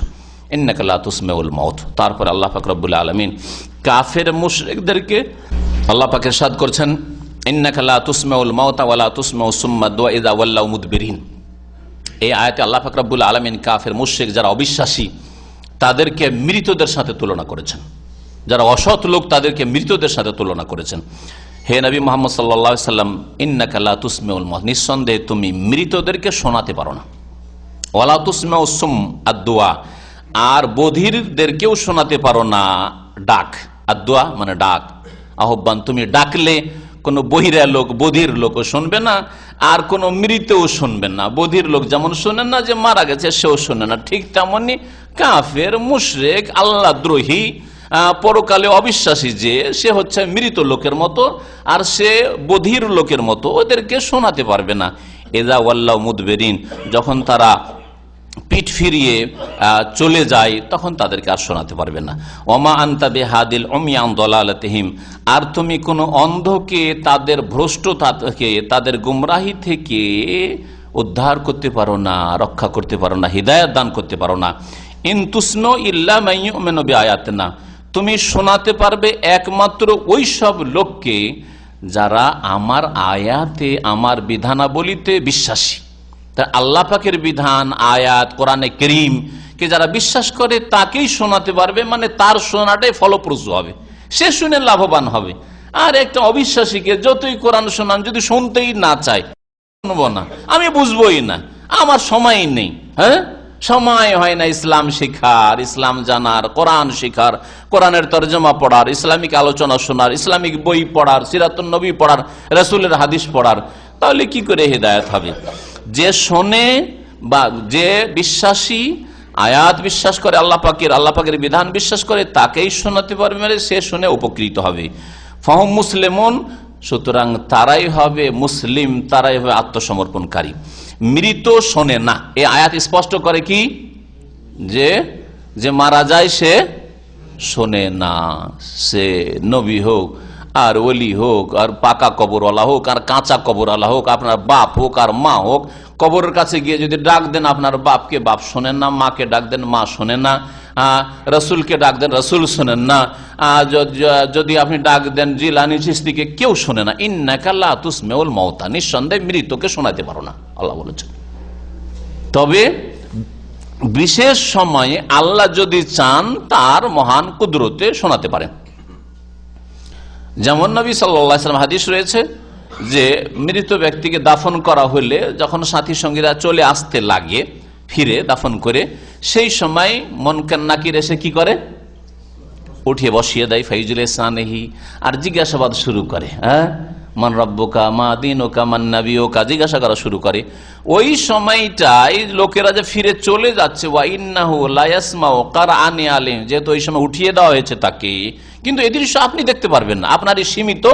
ইন্নাকা লা তুসমিউল মাউত। তারপর আল্লাহ পাক রব্বুল আলামিন কাফের মুশরিকদেরকে আল্লাহ পাক ইরশাদ করছেন, ইন্নাকা লা তুসমিউল মাউতা ওয়া লা তুসমিউ সুম্মা দুআ ইযা ওয়াল্লাউ মুদবিরিন। এই আয়াতে আল্লাহ পাক রব্বুল আলামিন কাফের মুশরিক যারা অবিশ্বাসী তাদেরকে মৃতদের সাথে তুলনা করেছেন, যারা অসৎ লোক তাদেরকে মৃতদের সাথে তুলনা করেছেন। হে নবী মুহাম্মদ সাল্লাল্লাহু আলাইহি সাল্লাম, ইন্নাকা লা তুসমিউল মাউত, নিঃসন্দেহে তুমি মৃতদেরকে শোনাতে পারো না। ওয়ালা তুসমিউ সুম আদ-দুআ, আর বধিরদেরকেও শোনাতে পারো না ডাক। আদ-দুআ মানে ডাক, আহ্বান। তুমি ডাকলে কোনো বহিরা লোক, বধির লোকও শুনবে না, আর কোনো মৃতও শুনবে না। বধির লোক যেমন শোনেন না, যে মারা গেছে সেও শোনে না, ঠিক তেমনি কাফের মুশরিক আল্লাহ দ্রোহী পরকালে অবিশ্বাসী যে সে হচ্ছে মৃত লোকের মতো, আর সে বধির লোকের মতো, ওদেরকে শোনাতে পারবে না। ইযা ওয়াল্লাউ মুদবিরিন, যখন তারা পিঠ ফিরিয়ে চলে যায় তখন তাদেরকে আর শোনাতে পারবে না। ওমা আনতা বিহাদিল উমিয়া আন দালালাতিহিম, আর তুমি কোনো অন্ধকে তাদের ভ্রষ্টতা থেকে, তাদের গুমরাহি থেকে উদ্ধার করতে পারো না, রক্ষা করতে পারো না, হিদায়াত দান করতে পারো না। ইন তুসনু ইল্লা মান ইউমিনু বিআয়াতিনা, তুমি শোনাতে পারবে একমাত্র ওই সব লোককে যারা আমার আয়াতে, আমার বিধানাবলিতে বিশ্বাসী। আল্লাহ পাকের বিধান, আয়াত, কোরআনে কারীম কে যারা বিশ্বাস করে তাকেই শোনাতে পারবে, মানে তার শোনাটাই ফলপ্রসূ হবে, সে শুনে লাভবান হবে। আর একটা অবিশ্বাসীকে যতই কোরআন শোনান, যদি শুনতেই না চায়, শুনবো না, আমি বুঝবোই না, আমার সময় নেই, হ্যাঁ সময় হয় না ইসলাম শিখার, ইসলাম জানার, কোরআন শিখার, কোরআনের তরজমা পড়ার, ইসলামিক আলোচনা শোনার, ইসলামিক বই পড়ার, সিরাতুন নবী পড়ার, রাসূলের হাদিস পড়ার, তাহলে কি করে হেদায়েত হবে? যে শোনে বা যে বিশ্বাসী, আয়াত বিশ্বাস করে, আল্লাহ পাকের বিধান বিশ্বাস করে, তাকেই শোনাতে পারবে, মানে সে শুনে উপকৃত হবে। ফাহুম মুসলিমুন, সুতরাং তারাই হবে মুসলিম, তারাই হবে আত্মসমর্পণকারী। মৃত শোনে না, এই আয়াত স্পষ্ট করে কি, যে মারা যায় সে শোনে না, সে নবী হোক আর ওলি হোক, আর পাকা কবরওয়ালা হোক আর কাঁচা কবরওয়ালা হোক, আপনার বাপ হোক আর মা হোক, কবরের কাছে গিয়ে যদি ডাক দেন আপনার বাপকে, বাপ শোনেন না, মাকে ডাক দেন, মা শোনেন না, রসুলকে ডাক দেন, রসুল শোনেন না, যদি আপনি ডাক দেন জিলানী চিশতিকে, কেউ শোনে না। ইন্নাকা লা তুসমিউল মাউতা, নিঃসন্দেহে মৃতকে শোনাতে পারো না, আল্লাহ বলেছেন। তবে বিশেষ সময়ে আল্লাহ যদি চান তার মহান কুদরতে শোনাতে পারেন। যেমন নবী সাল্লাল্লাহু আলাইহি ওয়াসাল্লাম হাদিস রয়েছে যে মৃত ব্যক্তিকে দাফন করা হলে যখন সাথী সঙ্গীরা চলে আসতে লাগে ফিরে দাফন করে, সেই সময় মুনকার নাকির এসে কি করে, উঠিয়ে বসিয়ে দেয় ফাইজুল ইহসানিহি, আর জিজ্ঞাসাবাদ শুরু করে, হ্যাঁ মান রব্বুকা মা দীনুকা মান নাবিয়ুকা, জিজ্ঞাসা করা শুরু করে। ওই সময়টাই লোকেরা যে ফিরে চলে যাচ্ছে, ওয়া ইন্নাহু লা ইয়াসমাউ কারআনি আলিম, যেহেতু ওই সময় উঠিয়ে দেওয়া হয়েছে তাকে, কিন্তু এই দৃশ্য আপনি দেখতে পারবেন না, আপনার এই সীমিত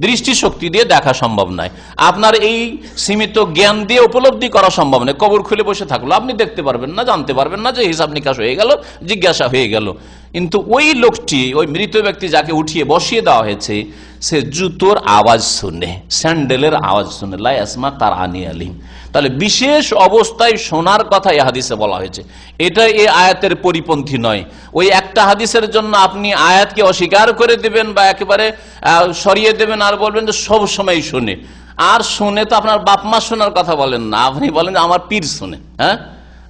দৃষ্টিশক্তি দিয়ে দেখা সম্ভব নয়, আপনার এই সীমিত জ্ঞান দিয়ে উপলব্ধি করা সম্ভব নয়। কবর খুলে বসে থাকলো, আপনি দেখতে পারবেন না, জানতে পারবেন না যে হিসাব নিকাশ হয়ে গেল, জিজ্ঞাসা হয়ে গেল। কিন্তু ওই লোকটি, ওই মৃত ব্যক্তি যাকে উঠিয়ে বসিয়ে দেওয়া হয়েছে, সে জুতোর আওয়াজ শুনে, স্যান্ডেলের আওয়াজ শুনে, লা ইয়াসমা কারআনি আলিম। তাহলে বিশেষ অবস্থায় শোনার কথা এই হাদিসে বলা হয়েছে। এটা এই আয়াতের পরিপন্থী নয়। ওই একটা হাদিসের জন্য আপনি আয়াতকে অস্বীকার করে দেবেন বা একেবারে সরিয়ে দেবেন আর বলবেন যে সব সময় শুনে। আর শুনে তো আপনার বাপ মা শোনার কথা বলেন না, আপনি বলেন আমার পীর শুনে, হ্যাঁ,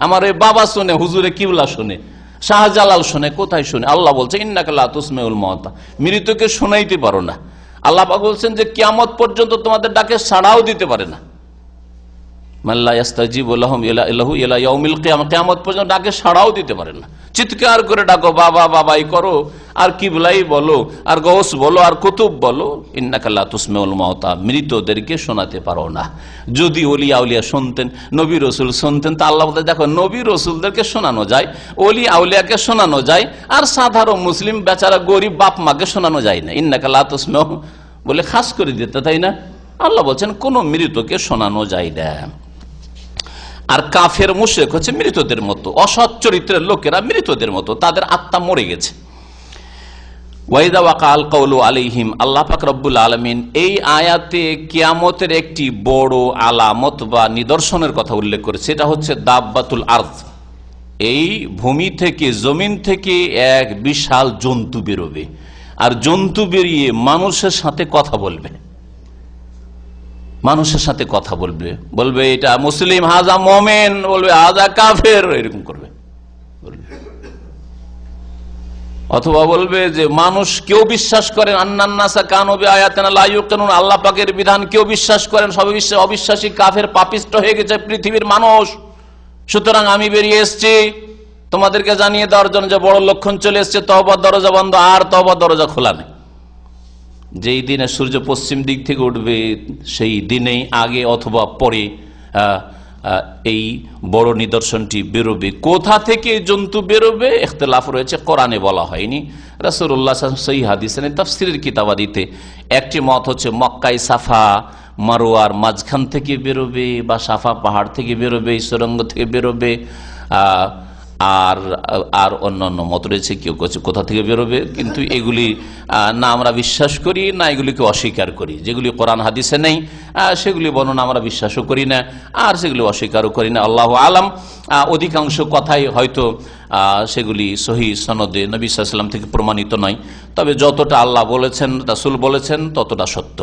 আমার ওই বাবা শুনে, হুজুরে কিবলা শুনে, শাহজালাল শুনে। কোথায় শুনে? আল্লাহ বলছে ইন্নাকা লা তুসমিউল মাউতা, মৃতকে শোনাইতে পারো না। আল্লাহ পাক বলছেন যে কিয়ামত পর্যন্ত তোমাদের ডাকে সাড়াও দিতে পারে না। মাল্লা ইস্তাজিবু লাহুম ইলা ইয়াউমিল কিয়ামা, কিয়ামত পর্যন্ত ডাকে সাড়াও দিতে পারে না। চিৎকার করে ডাকো বাবা বাবাই করো, আর কিবলাই বলো, আর গৌস বলো, আর কুতুব বলো, ইন্নাকা লা তুসমিউল মাউতা, মৃতদেরকে শোনাতে পারো না। যদি ওলিয়া আউলিয়া শুনতেন, নবী রসুল শুনতেন, তা আল্লাহ বলতে দেখো নবী রসুলদেরকে শোনানো যায়, ওলি আউলিয়াকে শোনানো যায়, আর সাধারণ মুসলিম বেচারা গরিব বাপ মাকে শোনানো যায় না। ইন্নাকা লা তুসমিউ বলে খাস করে দিতে, তাই না? আল্লাহ বলছেন কোন মৃতকে শোনানো যায় না। আর কাফের মুশরিক হচ্ছে মৃতদের মতো, অসৎ চরিত্রের লোকেরা মৃতদের মতো, তাদের আত্মা মরে গেছে। ওয়াইদা ওয়াকাল কওলু আলাইহিম, আল্লাহ পাক রব্বুল আলামিন এই আয়াতে কিয়ামতের একটি বড় আলামত বা নিদর্শনের কথা উল্লেখ করেছে। সেটা হচ্ছে দাব্বাতুল আরদ, এই ভূমি থেকে, জমিন থেকে এক বিশাল জন্তু বেরোবে, আর জন্তু বেরিয়ে মানুষের সাথে কথা বলবে, মানুষের সাথে কথা বলবে, বলবে এটা মুসলিম, হাজা মোমেন, বলবে হাজা কাফের, এরকম করবে। অথবা বলবে যে মানুষ কেউ বিশ্বাস করেন আন্নান্নাসা কানু বিআয়াতিনা লা ইউকিনুন, আল্লাহ পাকের বিধান কেউ বিশ্বাস করেন, সব অবিশ্বাসী কাফের পাপিষ্ট হয়ে গেছে পৃথিবীর মানুষ। সুতরাং আমি বেরিয়ে এসেছি তোমাদেরকে জানিয়ে দেওয়ার জন্য যে বড় লক্ষণ চলে এসছে, তওবার দরজা বন্ধ, আর তওবার দরজা খোলা নেই। যেই দিনে সূর্য পশ্চিম দিক থেকে উঠবে সেই দিনেই আগে অথবা পরে এই বড় নিদর্শনটি বেরোবে। কোথা থেকে জন্তু বেরোবে ইখতিলাফ রয়েছে, কোরআনে বলা হয়নি। রাসূলুল্লাহ সাল্লাল্লাহু আলাইহি ওয়াসাল্লাম সহিহ হাদিসে তাফসীরের কিতাবাদিতে একটি মত হচ্ছে মক্কায় সাফা মারওয়ার মাঝখান থেকে বেরোবে, বা সাফা পাহাড় থেকে বেরোবে, সুরঙ্গ থেকে বেরোবে। আর অন্যান্য মত রয়েছে, কেউ কোথা থেকে বেরোবে। কিন্তু এগুলি না আমরা বিশ্বাস করি, না এগুলিকে অস্বীকার করি। যেগুলি কোরআন হাদিসে নেই সেগুলি বর্ণনা আমরা বিশ্বাসও করি না, আর সেগুলি অস্বীকারও করি না। আল্লাহু আলাম। অধিকাংশ কথাই হয়তো সেগুলি সহিহ সনদে নবী সাল্লাল্লাহু আলাইহি ওয়াসাল্লাম থেকে প্রমাণিত নয়, তবে যতটা আল্লাহ বলেছেন, রাসূল বলেছেন, ততটা সত্য।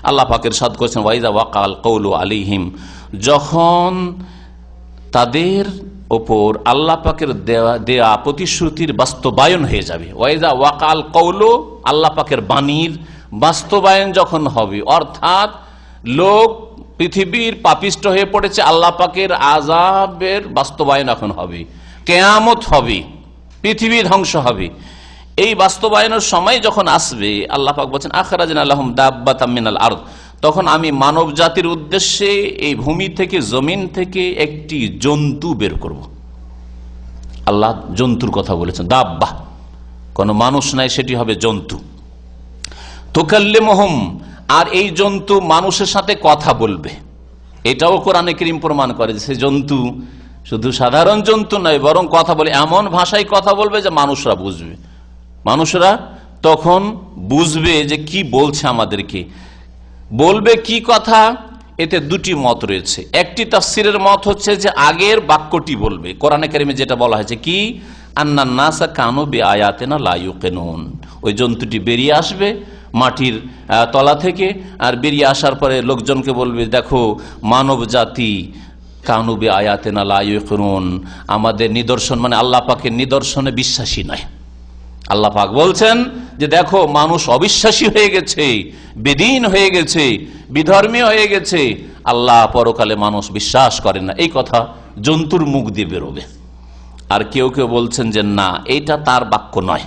আল্লাহ পাকের ইরশাদ করেছেন ওয়াইদা ওয়াকাল কওলু আলাইহিম, যখন তাদের ওপর আল্লাহ পাকের দেয়া প্রতিশ্রুতির বাস্তবায়ন হয়ে যাবে। ওয়াইদা ওয়াকাল কওলু, আল্লাহ পাকের বাণীর বাস্তবায়ন যখন হবে, অর্থাৎ লোক পৃথিবীর পাপিষ্ট হয়ে পড়েছে, আল্লাহ পাকের আযাবের বাস্তবায়ন এখন হবে, কিয়ামত হবে, পৃথিবী ধ্বংস হবে। এই বাস্তবায়নের সময় যখন আসবে, আল্লাহ পাক বলেন আখরাজনা লাহুম দাব্বাতাম মিনাল আরদ, তখন আমি মানব জাতির উদ্দেশ্যে এই ভূমি থেকে, জমিন থেকে একটি জন্তু বের করব। আল্লাহ জন্তুর কথা বলেছেন, দাব্বা, কোন মানুষ নাই, সেটি হবে জন্তু। তুকাল্লিমুহুম, আর এই জন্তু মানুষের সাথে কথা বলবে। এটাও কোরআনে কারীম প্রমাণ করে যে সে জন্তু শুধু সাধারণ জন্তু নয়, বরং কথা বলে, এমন ভাষায় কথা বলবে যে মানুষরা বুঝবে। মানুষরা তখন বুঝবে যে কি বলছে আমাদেরকে, বলবে কি কথা। এতে দুটি মত রয়েছে। একটি তাফসীরের মত হচ্ছে যে আগের বাক্যটি বলবে, কোরআনে কারিমে যেটা বলা হয়েছে, কি আন্নান নাসা কানু বিআয়াতিনা লা ইউকিনুন, ওই জন্তুটি বেরিয়ে আসবে মাটির তলা থেকে, আর বেরিয়ে আসার পরে লোকজনকে বলবে দেখো মানব জাতি কানু বিআয়াতিনা লা ইউকিনুন, আমাদের নিদর্শন মানে আল্লাহ পাকের নিদর্শনে বিশ্বাসী নয়। আল্লাহ পাক বলছেন যে দেখো মানুষ অবিশ্বাসী হয়ে গেছে, বেদীন হয়ে গেছে, বিধর্মী হয়ে গেছে, আল্লাহ পরকালে মানুষ বিশ্বাস করে না। এই কথা জন্তুর মুখ দিয়ে বেরোবে। আর কেউ কেউ বলছেন যে না, এটা তার বাক্য নয়,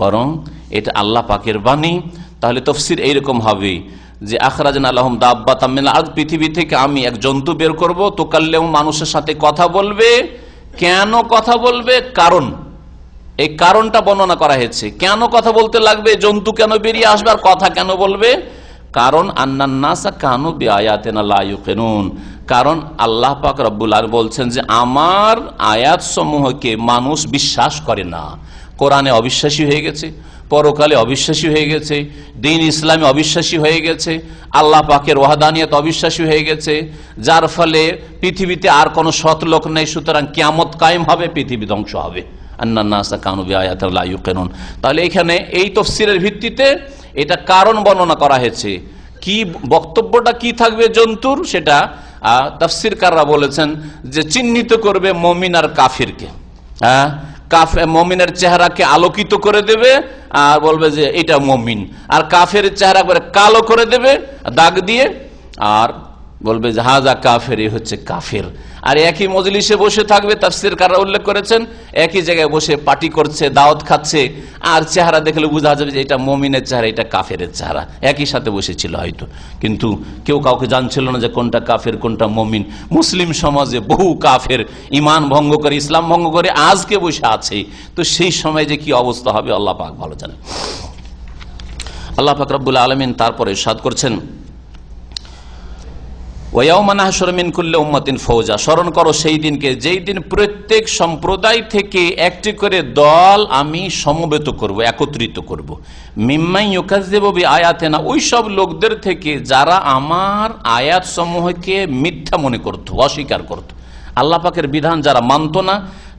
বরং এটা আল্লাহ পাকের বাণী। তাহলে তাফসীর এইরকম হবে যে আখরাজনা লাহুম দাব্বাতাম মিনাল আরদ, পৃথিবী থেকে আমি এক জন্তু বের করব, তুকাল্লিমু, মানুষের সাথে কথা বলবে। কেন কথা বলবে? কারণ, এই কারণটা বর্ণনা করা হয়েছে। কেন কথা বলতে লাগবে, জন্তু কেন বেরিয়ে আসবে, আর কথা কেন বলবে? কারণ আন্নান্নাসা কানু বিআয়াতিনা লা ইউকিনুন, কারণ আল্লাহ পাক রব্বুল আলামিন বলছেন যে আমার আয়াত সমূহকে মানুষ বিশ্বাস করে না। কোরআনে অবিশ্বাসী হয়ে গেছে, পরকালে অবিশ্বাসী হয়ে গেছে, দ্বীন ইসলামে অবিশ্বাসী হয়ে গেছে, আল্লাহ পাকের ওয়াহদানিয়ত অবিশ্বাসী হয়ে গেছে, যার ফলে পৃথিবীতে আর কোনো সৎ লোক নেই। সুতরাং কিয়ামত কায়েম হবে, পৃথিবী ধ্বংস হবে। আন্নান্নাসা কানু বিআয়াতিনা লা ইউকিনুন। তাহলে এখানে এই তাফসীরের ভিত্তিতে এটা কারণ বর্ণনা করা হয়েছে। কি বক্তব্যটা কি থাকবে জন্তুর, সেটা তাফসীরকাররা বলেছেন যে চিহ্নিত করবে মুমিন আর কাফিরকে। মুমিনের চেহারাকে আলোকিত করে দেবে আর বলবে যে এটা মুমিন, আর কাফের চেহারা করে কালো করে দেবে দাগ দিয়ে, আর বলবে যে হাজা কাফের, এই হচ্ছে কাফের। আর একই মজলিসে বসে থাকবে, তাফসীরকাররা উল্লেখ করেছেন, একই জায়গায় বসে পার্টি করছে, দাওয়াত খাচ্ছে, আর চেহারা দেখলে বোঝা যাবে যে এটা মুমিনের চেহারা, এটা কাফের চেহারা। একই সাথে বসেছিল হয়তো, কিন্তু কেউ কাউকে জানছিল না যে কোনটা কাফের কোনটা মুমিন। মুসলিম সমাজে বহু কাফের ইমান ভঙ্গ করে, ইসলাম ভঙ্গ করে আজকে বসে আছে। তো সেই সময় যে কি অবস্থা হবে আল্লাহ পাক ভালো জানেন। আল্লাহ পাক রব্বুল আলামিন তারপরে ইরশাদ করছেন, স্মরণ করো সেই দিনকে, যেই দিন প্রত্যেক সম্প্রদায় থেকে একটি করে দল আমি সমবেত করব, একত্রিত করব। মিম্মাই ইউকাযযিবু বিআয়াতিনা, ওই সব লোকদের থেকে যারা আমার আয়াত সমূহকে মিথ্যা মনে করত, অস্বীকার করত, আল্লাহ পাকের বিধান যারা মানত না,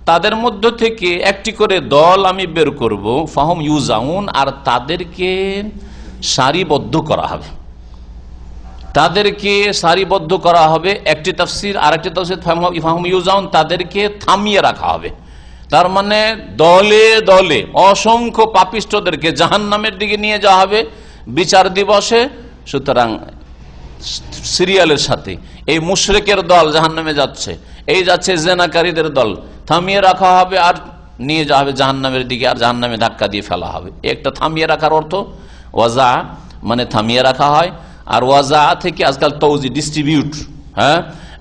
তাদের মধ্য থেকে একটি করে দল আমি বের করব। ফাহুম ইউজাউন, আর তাদেরকে সারিবদ্ধ করা হবে, তাদেরকে সারিবদ্ধ করা হবে। একটি তাফসীর, আরেকটি তাফসীর ফাহুম ইউজাউন, তাদেরকে থামিয়ে রাখা হবে। তার মানে দলে দলে অসংখ্য পাপিষ্ঠদেরকে জাহান্নামের দিকে নিয়ে যাওয়া হবে বিচার দিবসে। সুতরাং সিরিয়ালের সাথে এই মুশরিকের দল জাহান্নামে যাচ্ছে, এই যাচ্ছে জেনাকারীদের দল, থামিয়ে রাখা হবে আর নিয়ে যাওয়া হবে জাহান্নামের দিকে, আর জাহান্নামে ধাক্কা দিয়ে ফেলা হবে। একটা থামিয়ে রাখার অর্থ ওয়াজা, মানে থামিয়ে রাখা হয়। আর ওয়াজা থেকে আজকাল তৌজি, ডিস্ট্রিবিউট, হ্যাঁ,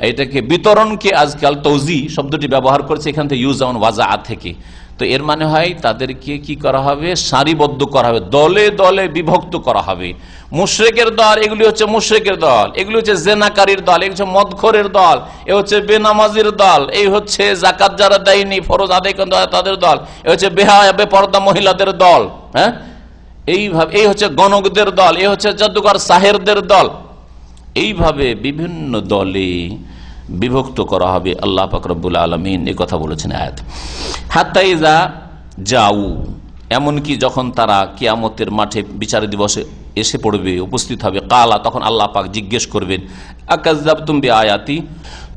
এটাকে বিতরণকে আজকাল তৌজি শব্দটি ব্যবহার করছে এখান থেকে, ইউজ অন ওয়াজা থেকে। তো এর মানে হয় তাদেরকে কি করা হবে, সারিবদ্ধ করা হবে, দলে দলে বিভক্ত করা হবে। মুশরিকের দল, এগুলি হচ্ছে মুশরিকের দল, এগুলি হচ্ছে জেনাকারীর দল, এগুলি হচ্ছে মদখোরের দল, এ হচ্ছে বেনামাজির দল, এই হচ্ছে যাকাত যারা দেয়নি, ফরজ আদায় করেন তাদের দল, এ হচ্ছে বেহায়া বেপরদা মহিলাদের দল, হ্যাঁ, এইভাবে এই হচ্ছে গণকদের দল, এই হচ্ছে জাদুকর সাহেরদের দল। এইভাবে বিভিন্ন দলে বিভক্ত করা হবে। আল্লাহ পাক রব্বুল আলামিন এই কথা বলেছেন আয়াত। হাত্তা ইযা যাউ, এমনকি যখন তারা কিয়ামতের মাঠে বিচার দিবসে এসে পড়বে, উপস্থিত হবে, কালা, তখন আল্লাহ পাক জিজ্ঞেস করবেন, আকাযযাবতুম বিআয়াতি,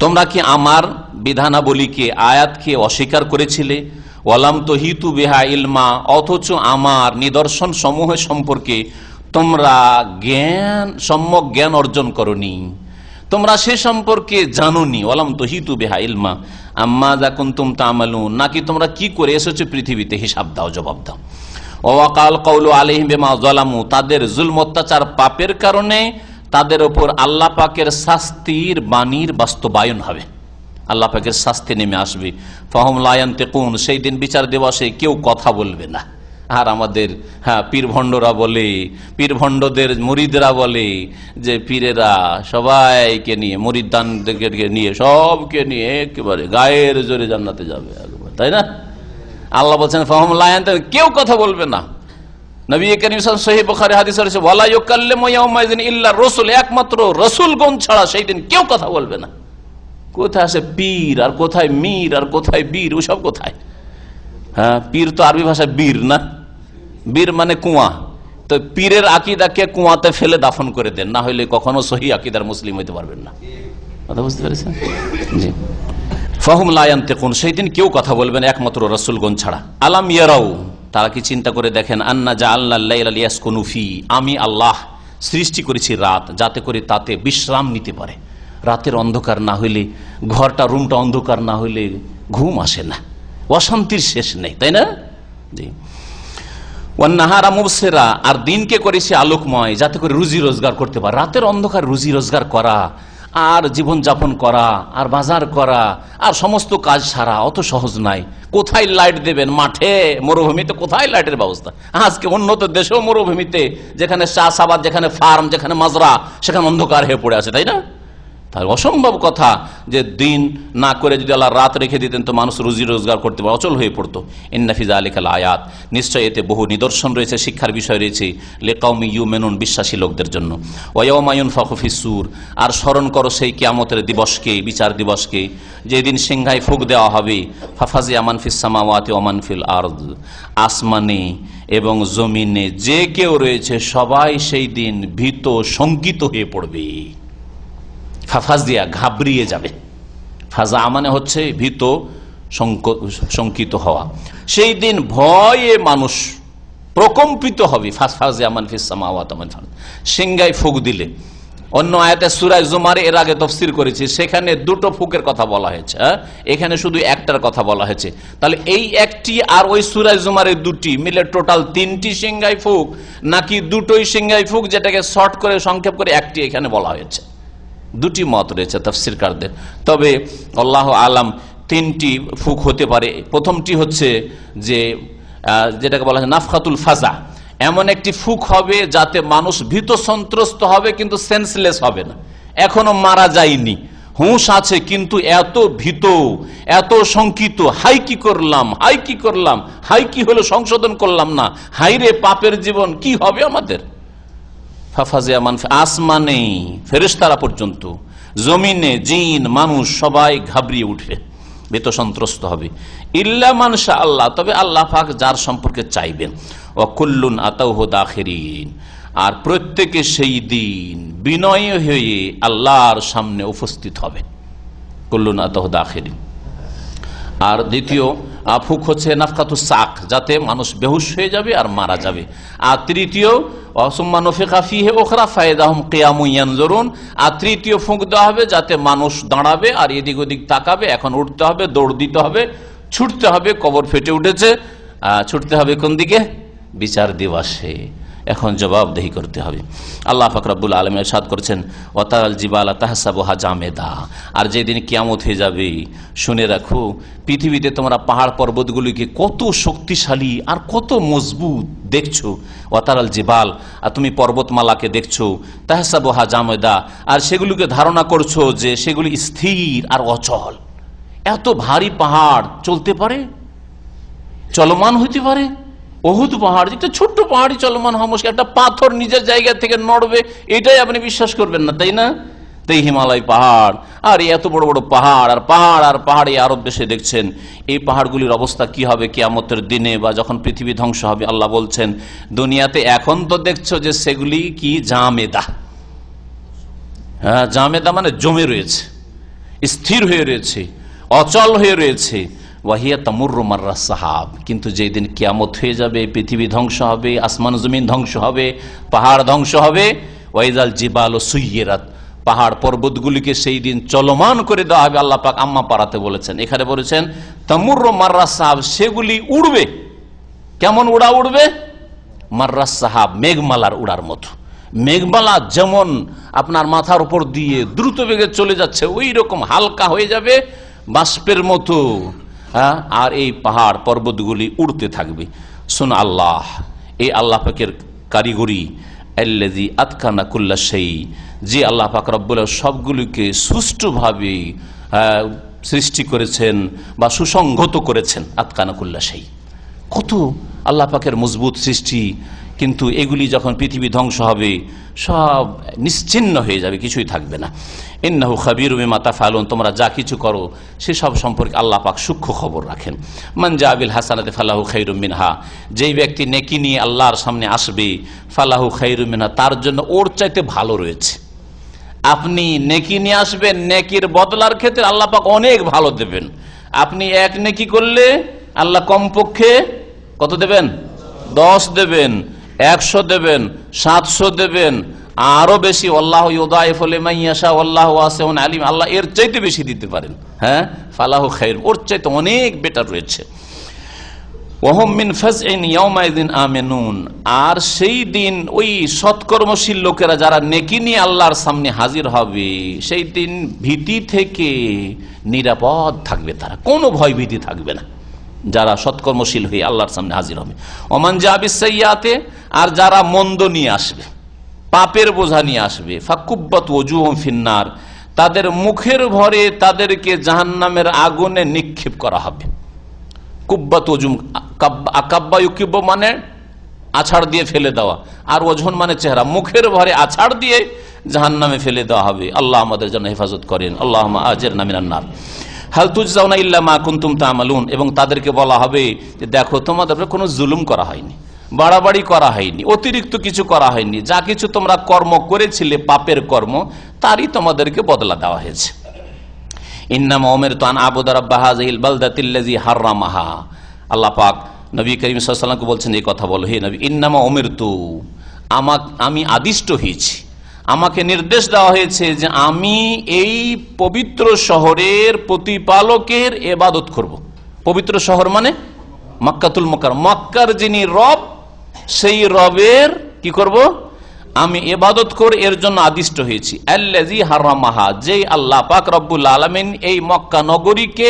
তোমরা কি আমার বিধানাবলীকে, আয়াতকে অস্বীকার করেছিলে? ওয়ালাম তহিতু বিহা ইলমা, অথচ আমার নিদর্শন সমূহ সম্পর্কে তোমরা সম্যক জ্ঞান অর্জন করনি, তোমরা সে সম্পর্কে জানোনি। ওয়ালাম তহিতু বিহা ইলমা আম্মা যা কুনতুম তা'মালুন, নাকি তোমরা কি করে এসেছো পৃথিবীতে, হিসাব দাও, জবাব দাও। ওয়াকাল কওলু আলাইহিম বিমা যালামু, তাদের জুলম অত্যাচার পাপের কারণে তাদের উপর আল্লাহ পাকের শাস্তির বাণীর বাস্তবায়ন হবে, আল্লাহ পাকের শাস্তি নেমে আসবে। ফাহুম লা ইয়ানতিকুন, সেই দিন বিচার দিবসে কেউ কথা বলবে না। আর আমাদের পীর ভণ্ডরা বলে, পীর ভণ্ডদের মুরিদরা বলে যে পীরেরা সবাইকে নিয়ে, মুরিদানদেরকে নিয়ে, সবকে নিয়ে একেবারে গায়ের জোরে জান্নাতে যাবে, তাই না? আল্লাহ বলছেন ফাহুম লা ইয়ানতিকুন, কেউ কথা বলবে না। নবী করিম সাল্লাল্লাহু আলাইহি ওয়াসাল্লাম সহিহ বুখারী হাদিসে রয়েছে, ওয়ালা ইউকাল্লিমু ইয়াওমাইযিন ইল্লা রাসূল, একমাত্র রাসূলগণ ছাড়া সেই দিন কেউ কথা বলবে না। কোথায় আছে পীর, আর কোথায় মীর, আর কোথায় বীর, ওসব কোথায়? হ্যাঁ, পীর তো আরবি ভাষায় বীর না, বীর মানে কুয়া। তো পীরের আকীদাকে কুয়াতে ফেলে দাফন করে দেন, না হলে কখনো সহি আকীদার মুসলিম হইতে পারবেন না। কথা বুঝতে পেরেছেন? জি। ফাহুম লা ইয়ানতিকুন, সেই দিন কেউ কথা বলবে না একমাত্র রাসূলগণ ছাড়া। আলাম ইয়ারাউ, তারা কি চিন্তা করে দেখেন, আন্না জাআলনাল লাইলা লিয়াসকুনু ফি, আমি আল্লাহ সৃষ্টি করেছি রাত, যাতে করে তাতে বিশ্রাম নিতে পারে। রাতের অন্ধকার না হইলে, ঘরটা, রুমটা অন্ধকার না হইলে ঘুম আসে না, অশান্তির শেষ নেই, তাই না? জি। ওয়ান্নাহারা মুবসিরা, আর দিনকে করেছে আলোকময়, যাতে করে রুজি রোজগার করতে পারে। রাতের অন্ধকার রুজি রোজগার করা আর জীবনযাপন করা আর বাজার করা আর সমস্ত কাজ সারা অত সহজ নাই। কোথায় লাইট দেবেন? মাঠে, মরুভূমিতে কোথায় লাইটের ব্যবস্থা? আজকে উন্নত দেশেও মরুভূমিতে, যেখানে চাষাবাদ, যেখানে ফার্ম, যেখানে মাজরা, সেখানে অন্ধকার হয়ে পড়ে আছে, তাই না? তাই অসম্ভব কথা যে দিন না করে যদি আল্লাহ রাত রেখে দিতেন তো মানুষ রুজি রোজগার করতে পারে, অচল হয়ে পড়তো। ইন্না ফি যালিকাল আয়াত, নিশ্চয় এতে বহু নিদর্শন রয়েছে, শিক্ষার বিষয় রয়েছে, লিকাউমি ইউমিনুন, বিশ্বাসী লোকদের জন্য। ওয়া ইয়াউমা ইউনফাখু ফিস-সূর, আর স্মরণ করো সেই কিয়ামতের দিবসকে, বিচার দিবসকে, যেদিন সিংহায় ফুঁক দেওয়া হবে। ফাফাজিয়া মান ফিস সামাওয়াতি ওয়া মান ফিল আরদ, আসমানে এবং জমিনে যে কেউ রয়েছে সবাই সেই দিন ভীত শঙ্কিত হয়ে পড়বে। ফাফাজ দিয়া, ঘাবড়িয়ে যাবে। ফাজা মানে হচ্ছে ভীত শঙ্কিত হওয়া। সেই দিন ভয়ে মানুষ প্রকম্পিত হবে। সিংহায় ফুঁক দিলে, অন্য আয়াতে সূরা জুমার এর আগে তাফসীর করেছি, সেখানে দুটো ফুঁকের কথা বলা হয়েছে, এখানে শুধু একটার কথা বলা হয়েছে। তাহলে এই একটি আর ওই সূরা জুমারের দুটি মিলে টোটাল 3টি সিংহায় ফুঁক, নাকি দুটোই সিংহায় ফুঁক যেটাকে শর্ট করে সংক্ষেপ করে একটি এখানে বলা হয়েছে? দুটি মত রয়েছে তাফসীরকারদের। তবে আল্লাহ আলাম 3টি ফুঁক হতে পারে। প্রথমটি হচ্ছে যে যেটাকে বলা হয় নাফখাতুল ফাজা, এমন একটি ফুঁক হবে যাতে মানুষ ভীত সন্ত্রস্ত হবে কিন্তু সেন্সলেস হবে না, এখনো মারা যায়নি, হুঁশ আছে কিন্তু এত ভীত, এত শঙ্কিত, হাই কি করলাম, হাই কি করলাম, হাই কি হলো সংশোধন করলাম না, হাই রে পাপের জীবন, কি হবে আমাদের। আসমানে ফেরেশতারা পর্যন্ত, জমিনে জিন মানুষ সবাই ঘাবড়িয়ে উঠবে, ভীত সন্ত্রস্ত হবে। ইল্লা মান শা আল্লাহ, তবে আল্লাহ পাক যার সম্পর্কে চাইবেন। ওয়া কুল্লুন আতাউহু দাখিরিন, আর প্রত্যেকে সেই দিন বিনয়ী হয়ে আল্লাহর সামনে উপস্থিত হবে। কুল্লুন আতাউহু দাখিরিন। আর দ্বিতীয় ফুঁক হচ্ছে নাফখাতুস সাক, যাতে মানুষ বেহুশ হয়ে যাবে আর মারা যাবে। আর তৃতীয় সুম্মা নুফিখা ফীহি উখরা ফাইদাহুম কিয়ামুন ইয়ানজুরুন, আর তৃতীয় ফুঁক দেওয়া হবে যাতে মানুষ দাঁড়াবে আর এদিক ওদিক তাকাবে। এখন উঠতে হবে, দৌড় দিতে হবে, ছুটতে হবে, কবর ফেটে উঠেছে, ছুটতে হবে কোন দিকে? বিচার দিবসে। এখন জবাবদেহি করতে হবে। আল্লাহ পাক রব্বুল আলামিন ইরশাদ করেছেন, ওয়াতারাল জিবালা তাহসাবুহা জামেদা, আর যেদিন কিয়ামত হয়ে যাবে শুনে রাখো, পৃথিবীতে তোমরা পাহাড় পর্বতগুলিকে কত শক্তিশালী আর কত মজবুত দেখছো। ওয়াতারাল জিবাল, আর তুমি পর্বতমালাকে দেখছো, তাহসাবুহা জামেদা, আর সেগুলিকে ধারণা করছো যে সেগুলি স্থির আর অচল। এত ভারী পাহাড় চলতে পারে, চলমান হইতে পারে? অহুদ পাহাড়, একটা ছোট্ট পাহাড়ি চলমান হওয়া মুশকিল, একটা পাথর নিজের জায়গা থেকে নড়বে, এটাই আপনি বিশ্বাস করবেন না, তাই না? তাই হিমালয় পাহাড় আর এত বড় বড় পাহাড় আর পাহাড় আর পাহাড়ে আরব দেশে দেখছেন, এই পাহাড়গুলির অবস্থা কি হবে কিয়ামতের দিনে বা যখন পৃথিবী ধ্বংস হবে? আল্লাহ বলছেন, দুনিয়াতে এখন তো দেখছো যে সেগুলি কি জামেদা। হ্যাঁ, জামেদা মানে জমে রয়েছে, স্থির হয়ে রয়েছে, অচল হয়ে রয়েছে। ওয়াহিয়া তামুররু মাররা সাহাব, কিন্তু যেই দিন কিয়ামত হয়ে যাবে, পৃথিবী ধ্বংস হবে, আসমান জমিন ধ্বংস হবে, পাহাড় ধ্বংস হবে, ওয়াইজাল জিবালু সুইয়িরাত, পাহাড় পর্বতগুলিকে সেই দিন চলমান করে দেওয়া হবে। আল্লাহ পাক আম্মা পারাতে বলেছেন, এখানে বলেছেন তামুররু মাররা সাহাব, সেগুলি উড়বে। কেমন উড়া উড়বে? মাররা সাহাব, মেঘমালার উড়ার মতো। মেঘমালা যেমন আপনার মাথার উপর দিয়ে দ্রুত বেগে চলে যাচ্ছে, ওই রকম হালকা হয়ে যাবে, বাষ্পের মতো। হ্যাঁ, আর এই পাহাড় পর্বতগুলি উড়তে থাকবে। শুন আল্লাহ, এই আল্লাহ পাকের কারিগরি, আল্লাযী আতকানা কুল্লা শাই, যে আল্লাহ পাক রব্বুল সবগুলিকে সুষ্ঠুভাবে সৃষ্টি করেছেন বা সুসংহত করেছেন। আতকানা কুল্লা শাই, কত আল্লাহ পাকের মজবুত সৃষ্টি, কিন্তু এগুলি যখন পৃথিবী ধ্বংস হবে সব নিশ্চিহ্ন হয়ে যাবে, কিছুই থাকবে না। ইন্নাহু খাবীরুম বিমা তাফআলুন, তোমরা যা কিছু করো সেসব সম্পর্কে আল্লাহ পাক সূক্ষ্ম খবর রাখেন। মান জা বিল হাসানাতি ফালাহু খায়রুম মিনহা, যেই ব্যক্তি নেকি নিয়ে আল্লাহর সামনে আসবে, ফালাহু খায়রুম মিনহা, তার জন্য ওর চাইতে ভালো রয়েছে। আপনি নেকি নিয়ে আসবেন, নেকির বদলার ক্ষেত্রে আল্লাহ পাক অনেক ভালো দেবেন। আপনি এক নেকি করলে আল্লাহ কমপক্ষে কত দেবেন? 10 দেবেন, 100 দেবেন, 700 দেবেন, আরো বেশি। আল্লাহু ইউদাইফু লিমান ইয়াশা ওয়াল্লাহু ওয়াসিউন আলিম, আল্লাহ এর চাইতে বেশি দিতে পারেন। হ্যাঁ, ফালাহু খায়র, ওর চাইতে অনেক বেটার রয়েছে। ওয়াহুম মিন ফাজইন ইয়াউমাইযিন আমিনুন, আর সেই দিন ওই সৎকর্মশীল লোকেরা যারা নেকি নিয়ে আল্লাহর সামনে হাজির হবে, সেই দিন ভীতি থেকে নিরাপদ থাকবে, তারা কোনো ভয় ভীতি থাকবে না যারা সৎকর্মশীল হয়ে আল্লাহর সামনে হাজির হবে। ওমান জা বিসাইয়াতে, আর যারা মন্দ নিয়ে আসবে, পাপের বোঝা নিয়ে আসবে, ফাকুব্বাত ওজুহুম ফিন্নার, তাদের মুখের ভরে তাদেরকে জাহান্নামের আগুনে নিক্ষেপ করা হবে। কুব্বাত ওজুম, আকাব্বা ইউকিব্ব মানে আছাড় দিয়ে ফেলে দেওয়া, আর ওজন মানে চেহারা, মুখের ভরে আছাড় দিয়ে জাহান্নামে ফেলে দেওয়া হবে। আল্লাহ আমাদের জন্য হেফাজত করেন। আল্লাহুম্মা আজিরনা মিনান নার। হাল তুজজাউনা ইল্লা মা কুনতুম তা'মালুন, এবং তাদেরকে বলা হবে যে দেখো তোমাদের উপর কোনো জুলুম করা হয়নি, বাড়াবাড়ি করা হয়নি, অতিরিক্ত কিছু করা হয়নি, যা কিছু তোমরা কর্ম করেছিলে পাপের কর্ম, তারই তোমাদেরকে বদলা দেওয়া হয়েছে। ইন্নামা উমিরতু আন আ'বুদা রাব্বা হাযিহিল বালদাতিল্লাযী হাররামাহা, আল্লাহ পাক নবী করিম সাল্লাল্লাহু আলাইহি ওয়াসাল্লামকে বলছেন এই কথা বলো, হে নবী, ইন্নামা উমিরতু, আমি আদিষ্ট হয়েছি, আমাকে নির্দেশ দেওয়া হয়েছে যে আমি এই পবিত্র শহরের প্রতিপালকের ইবাদত করব। পবিত্র শহর মানে মক্কাতুল মুকাররম, মক্কার যিনি রব, সেই রবের কি করব আমি ইবাদত করে, এর জন্য আদিষ্ট হয়েছি। আল্লাযী হারামাহা, যেই আল্লাহ পাক রব্বুল আলামিন এই মক্কা নগরীকে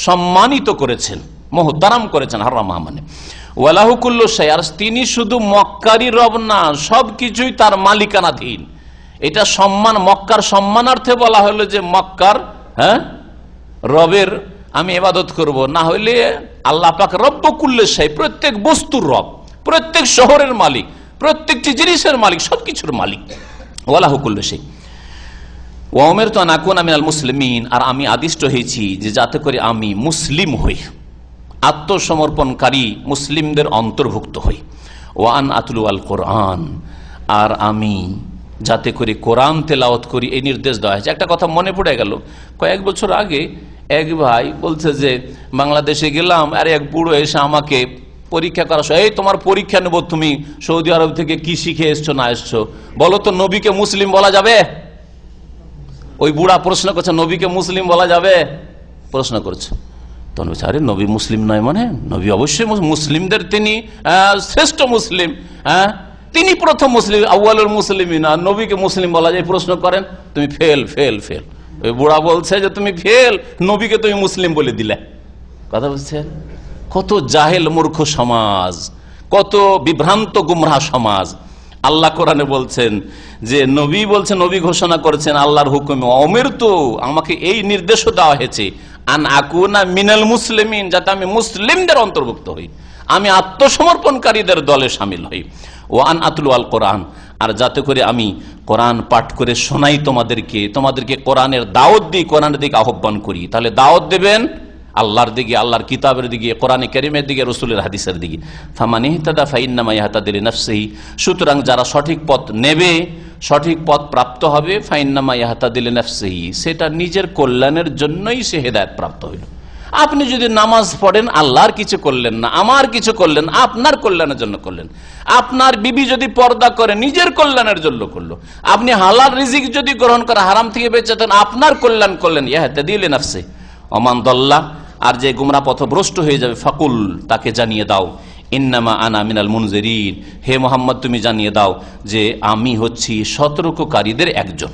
সম্মানিত করেছেন, মুহতারাম করেছেন। হারামাহা মানে ওয়ালাহু কুল্লু শাই, আর তিনি শুধু মক্কারই রব না, সবকিছুই তার মালিকানাধীন। এটা সম্মান, মক্কার সম্মানার্থে বলা হলো যে মক্কার রবের আমি ইবাদত করব, না হইলে আল্লাহ পাক রব্ব কুল্লু শাই, প্রত্যেক বস্তুর রব, প্রত্যেক শহরের মালিক, প্রত্যেকটি জিনিসের মালিক, সবকিছুর মালিক। ওয়ালাহু কুল্লু শাই ওয়া উমিরতু আন আকুনা মিনাল মুসলিমিন, আর আমি আদিষ্ট হয়েছি যে যাতে করে আমি মুসলিম হই, আত্মসমর্পণকারী মুসলিমদের অন্তর্ভুক্ত হই। ওয়া আন আতলু আল কোরআন, আর আমি যাতে করে কোরআন তেলাওয়াত করি, এই নির্দেশ দেওয়া হয়েছে। একটা কথা মনে পড়ে গেল, কয়েক বছর আগে এক ভাই বলছে যে বাংলাদেশে গেলাম, আর এক বুড়ো এসে আমাকে পরীক্ষা করা, এই তোমার পরীক্ষা নেব, তুমি সৌদি আরব থেকে কি শিখে এসছো না এসছো, বলো তো নবীকে মুসলিম বলা যাবে? ওই বুড়া প্রশ্ন করছে, নবীকে মুসলিম বলা যাবে? প্রশ্ন করছে। তখন বলছে, আরে নবী মুসলিম নয় মানে? নবী অবশ্যই মুসলিমদের তিনি শ্রেষ্ঠ মুসলিম, তিনি প্রথম মুসলিম, আউয়ালুল মুসলিমিন, আর নবীকে মুসলিম বলা যায়? প্রশ্ন করেন, তুমি ফেল ফেল ফেল। ওই বুড়া বলছে যে তুমি ফেল, নবীকে তুমি মুসলিম বলে দিলে। কথা বুঝছেন? কত জাহেল মূর্খ সমাজ, কত বিভ্রান্ত গুমরাহ সমাজ। আল্লাহ কোরআনে বলছেন যে নবী বলছেন, নবী ঘোষণা করেছেন আল্লাহর হুকুমে, উমিরতু, আমাকে এই নির্দেশও দেওয়া হয়েছে, আন আকুনা মিনাল মুসলিমিন, যাতে আমি মুসলিমদের অন্তর্ভুক্ত হই, আমি আত্মসমর্পণকারীদের দলে শামিল হই। ও আন আতলু আল কোরআন, আর যাতে করে আমি কোরআন পাঠ করে শোনাই তোমাদেরকে কোরআনের দাওয়াত দিই, কোরআনের দিকে আহ্বান করি। তাহলে দাওয়াত দেবেন আল্লাহর দিকে, আল্লাহর কিতাবের দিকে, কোরআনে কারীমের দিকে, রাসূলের হাদিসের দিকে। ফামান ইহতাদা ফাইন্নামা ইয়াহতাদি লিনাফসিহি, সুতরাং যারা সঠিক পথ নেবে, সঠিক পথ প্রাপ্ত হবে, ফাইন্নামা ইয়াহতাদি লিনাফসিহি, সেটা নিজের কল্যাণের জন্যই সে হেদায়েত প্রাপ্ত হইল। আপনি যদি নামাজ পড়েন, আল্লাহর কিছু করলেন না, আমার কিছু করলেন, আপনার কল্যাণের জন্য করলেন। আপনার বিবি যদি পর্দা করে, নিজের কল্যাণের জন্য করলো। আপনি হালাল রিজিক যদি গ্রহণ করে, হারাম থেকে বেঁচে থাকেন, আপনার কল্যাণ করলেন। ইয়াহতাদি লিনাফসিহি। ওমান দাল্লা, আর যে গুমরা পথভ্রষ্ট হয়ে যাবে, ফাকুল, তাকে জানিয়ে দাও, ইন্নামা আনা মিনাল মুনজিরিন, হে মোহাম্মদ তুমি জানিয়ে দাও যে আমি হচ্ছি সতর্ককারীদের একজন।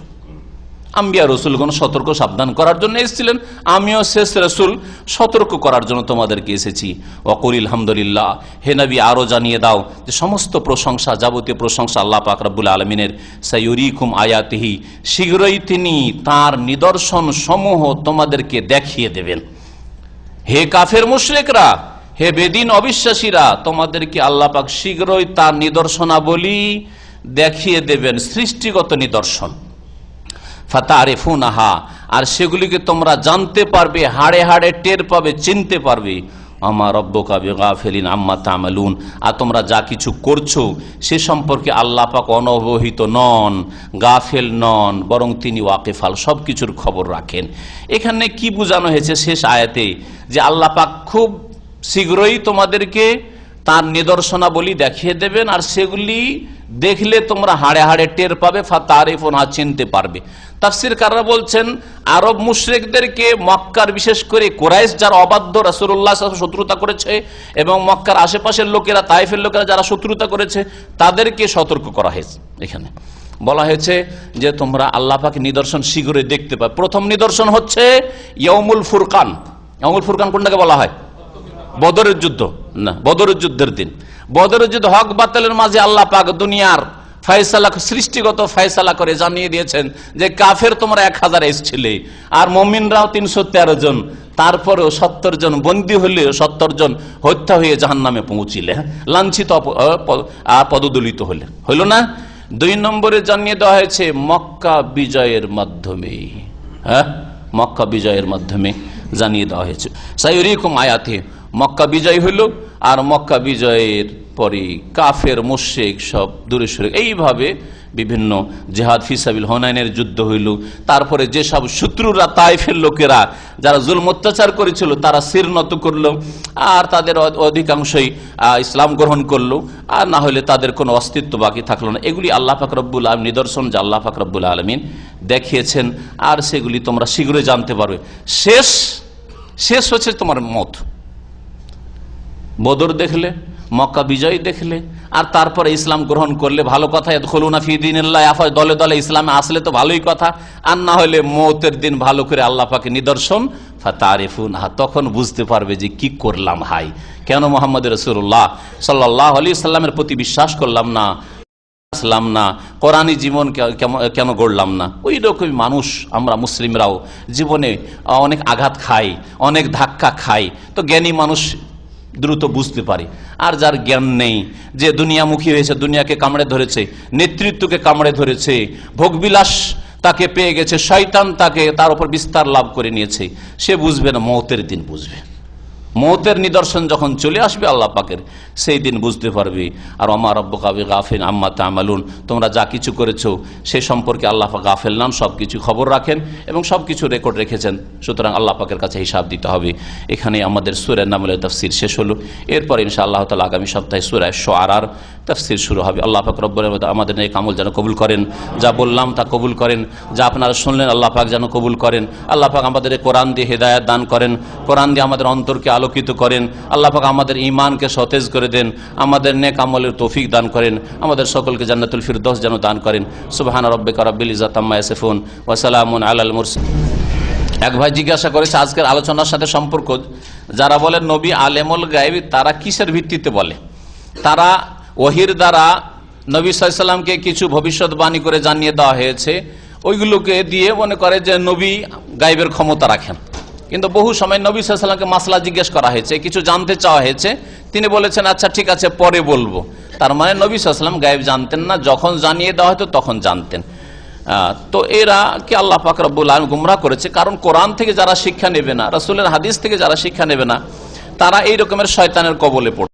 আম্বিয়া রসুলগণ সতর্ক সাবধান করার জন্য এসেছিলেন, আমিও শেষ রসুল সতর্ক করার জন্য তোমাদেরকে এসেছি। ওয়াকুল আলহামদুলিল্লাহ, হে নবী আরো জানিয়ে দাও যে সমস্ত প্রশংসা, যাবতীয় প্রশংসা আল্লাহ পাক রব্বুল আলামিনের। সাইয়ুরিকুম আয়াতিহি, শীঘ্রই তিনি তার নিদর্শন সমূহ তোমাদেরকে দেখিয়ে দেবেন। হে কাফের মুশরিকরা, হে বেদিন অবিশ্বাসীরা, তোমাদেরকে আল্লাহ পাক শীঘ্রই তার নিদর্শনাবলী দেখিয়ে দেবেন, সৃষ্টিগত নিদর্শন। ফাতারিফুনাহা, আর সেগুলিকে তোমরা জানতে পারবে, হাড়ে হাড়ে টের পাবে, চিনতে পারবে। আমা রব্বুকা বিগাফিলিন আম্মা তা'মালুন, আর তোমরা যা কিছু করছো সে সম্পর্কে আল্লাহ পাক অনবহিত নন, গাফেল নন, বরং তিনি ওয়াকিফাল, সবকিছুর খবর রাখেন। এখানে কি বোঝানো হয়েছে শেষ আয়াতে? যে আল্লাহ পাক খুব শীঘ্রই তোমাদেরকে তার নিদর্শনাবলী দেখিয়ে দেবেন, আর সেগুলি দেখলে তোমরা হাড়ে হাড়ে টের পাবে, ফাতারিফুনহা, চিনতে পারবে। তাফসীরকাররা বলছেন আরব মুশরিকদেরকে, মক্কার বিশেষ করে কুরাইশ যারা অবাধ্য রাসূলুল্লাহ সাল্লাল্লাহু আলাইহি ওয়াসাল্লাম শত্রুতা করেছে, এবং মক্কার আশেপাশের লোকেরা, তায়েফের লোকেরা যারা শত্রুতা করেছে, তাদেরকে সতর্ক করা হয়েছে। এখানে বলা হয়েছে যে তোমরা আল্লাহ পাকের নিদর্শন শীঘ্রই দেখতে পাবে। প্রথম নিদর্শন হচ্ছে ইয়াউমুল ফুরকান। ইয়াউমুল ফুরকান কোনটাকে বলা হয়? বদরের যুদ্ধ না, বদরের যুদ্ধের দিন। বদরের যুদ্ধ হক বাতিলের মাঝে আল্লাহ পাক দুনিয়ার ফয়সালা, সৃষ্টিগত ফয়সালা করে জানিয়ে দিয়েছেন যে কাফের তোমরা 1000 এসেছিলে, আর মুমিনরাও 313 জন। তারপরেও 70 জন বন্দী হলেও 70 জন হত্যা হয়ে জাহান্নামে পৌঁছিলে, লাঞ্ছিত পদদলিত হইল না। 2 নম্বরে জানিয়ে দেওয়া হয়েছে মক্কা বিজয়ের মাধ্যমে, মক্কা বিজয়ের মাধ্যমে জানিয়ে দেওয়া হয়েছে সাইয়ুরিকুম আয়াতি। মক্কা বিজয় হইল, আর মক্কা বিজয়ের পরে কাফের মুশরিক সব দূরে সরে। এইভাবে বিভিন্ন জিহাদ ফিসাবিল হুনাইনের যুদ্ধ হইল। তারপরে যেসব শত্রুরা, তায়েফের লোকেরা যারা জুলম অত্যাচার করেছিল, তারা শির নত করলো, আর তাদের অধিকাংশই ইসলাম গ্রহণ করলো, আর না হলে তাদের কোনো অস্তিত্ব বাকি থাকলো না। এগুলি আল্লাহ পাক রব্বুল আলামিন নিদর্শন, যে আল্লাহ পাক রব্বুল আলামিন দেখিয়েছেন, আর সেগুলি তোমরা শীঘ্রই জানতে পারবে। শেষ হচ্ছে তোমার মত। বদর দেখলে, মক্কা বিজয় দেখলে, আর তারপরে ইসলাম গ্রহণ করলে ভালো কথা, ইয়াদখুলুনা ফি দীনিল্লাহি আফওয়াজ, দলে দলে ইসলামে আসলে তো ভালোই কথা, আর না হলে মওতের দিন ভালো করে আল্লাহ পাকের নিদর্শন ফাতারিফুনহা, তখন বুঝতে পারবে যে কি করলাম, হাই কেন মুহাম্মদ রাসূলুল্লাহ সাল্লাল্লাহু আলাইহি সাল্লামের প্রতি বিশ্বাস করলাম না, আসলাম না, কোরআনী জীবন কেন গড়লাম না। ওই রকমই মানুষ আমরা মুসলিমরাও জীবনে অনেক আঘাত খাই, অনেক ধাক্কা খাই, তো জ্ঞানী মানুষ দ্রুত বুঝতে পারি। আর যার জ্ঞান নেই, যে দুনিয়ামুখী হয়েছে, দুনিয়াকে কামড়ে ধরেছে, নেতৃত্বকে কামড়ে ধরেছে, ভোগবিলাস তাকে পেয়ে গেছে, শয়তান তাকে তার উপর বিস্তার লাভ করে নিয়েছে, সে বুঝবে না, মওতের দিন বুঝবে। মওতের নিদর্শন যখন চলে আসবে আল্লাহ পাকের, সেই দিন বুঝতে পারবে। আর ওমা রাব্বুকা বিগাফিলিন আম্মা তা'মালুন, তোমরা যা কিছু করেছো সে সম্পর্কে আল্লাহ পাক গাফেল নন, সবকিছু খবর রাখেন এবং সবকিছু রেকর্ড রেখেছেন। সুতরাং আল্লাহ পাকের কাছে হিসাব দিতে হবে। এখানে আমাদের সূরা নামলের তাফসীর শেষ হলো। এরপর ইনশাআল্লাহ তাআলা আগামী সপ্তাহে সূরা শুআরার তাফসীর শুরু হবে। আল্লাহ পাক রব্বুল আলামিন আমাদের নেক আমল যেন কবুল করেন, যা বললাম তা কবুল করেন, যা আপনারা শুনলেন আল্লাহ পাক যেন কবুল করেন। আল্লাহ পাক আমাদের কোরআন দিয়ে হেদায়েত দান করেন, কোরআন দিয়ে আমাদের অন্তরকে আলোকিত করেন। আল্লাহ পাক আমাদের ঈমানকে সতেজ করে দেন, আমাদের নেক আমলের তৌফিক দান করেন, আমাদের সকলকে জান্নাতুল ফিরদৌস যেন দান করেন। সুবহান রাব্বিকা রাব্বিল ইজ্জাতি আম্মা ইয়াসিফুন ওয়া সালামুন আলাল মুরসালিন। এক ভাই জিজ্ঞাসা করেছে আজকের আলোচনার সাথে সম্পর্ক, যারা বলেন নবী আলেমুল গায়ব, তারা কিসের ভিত্তিতে বলে? তারা ওহির দ্বারা নবী সাল্লাল্লাহু আলাইহি সাল্লামকে কিছু ভবিষ্যৎবাণী করে জানিয়ে দেওয়া হয়েছে, ওইগুলোকে দিয়ে মনে করে যে নবী গায়বের ক্ষমতা রাখেন। কিন্তু বহু সময় নবী সাল্লাল্লাহু আলাইহি সাল্লামকে মাসলা জিজ্ঞেস করা হয়েছে, কিছু জানতে চাওয়া হয়েছে, তিনি বলেছেন আচ্ছা ঠিক আছে পরে বলবো। তার মানে নবী সাল্লাল্লাহু আলাইহি সাল্লাম গায়ব জানতেন না, যখন জানিয়ে দেওয়া হতো তখন জানতেন। তো এরা কি আল্লাহ পাক রব্বুল আলামিন গুমরাহ করেছে, কারণ কোরআন থেকে যারা শিক্ষা নেবে না, রাসূলের হাদিস থেকে যারা শিক্ষা নেবে না, তারা এই রকমের শয়তানের কবলে পড়ে।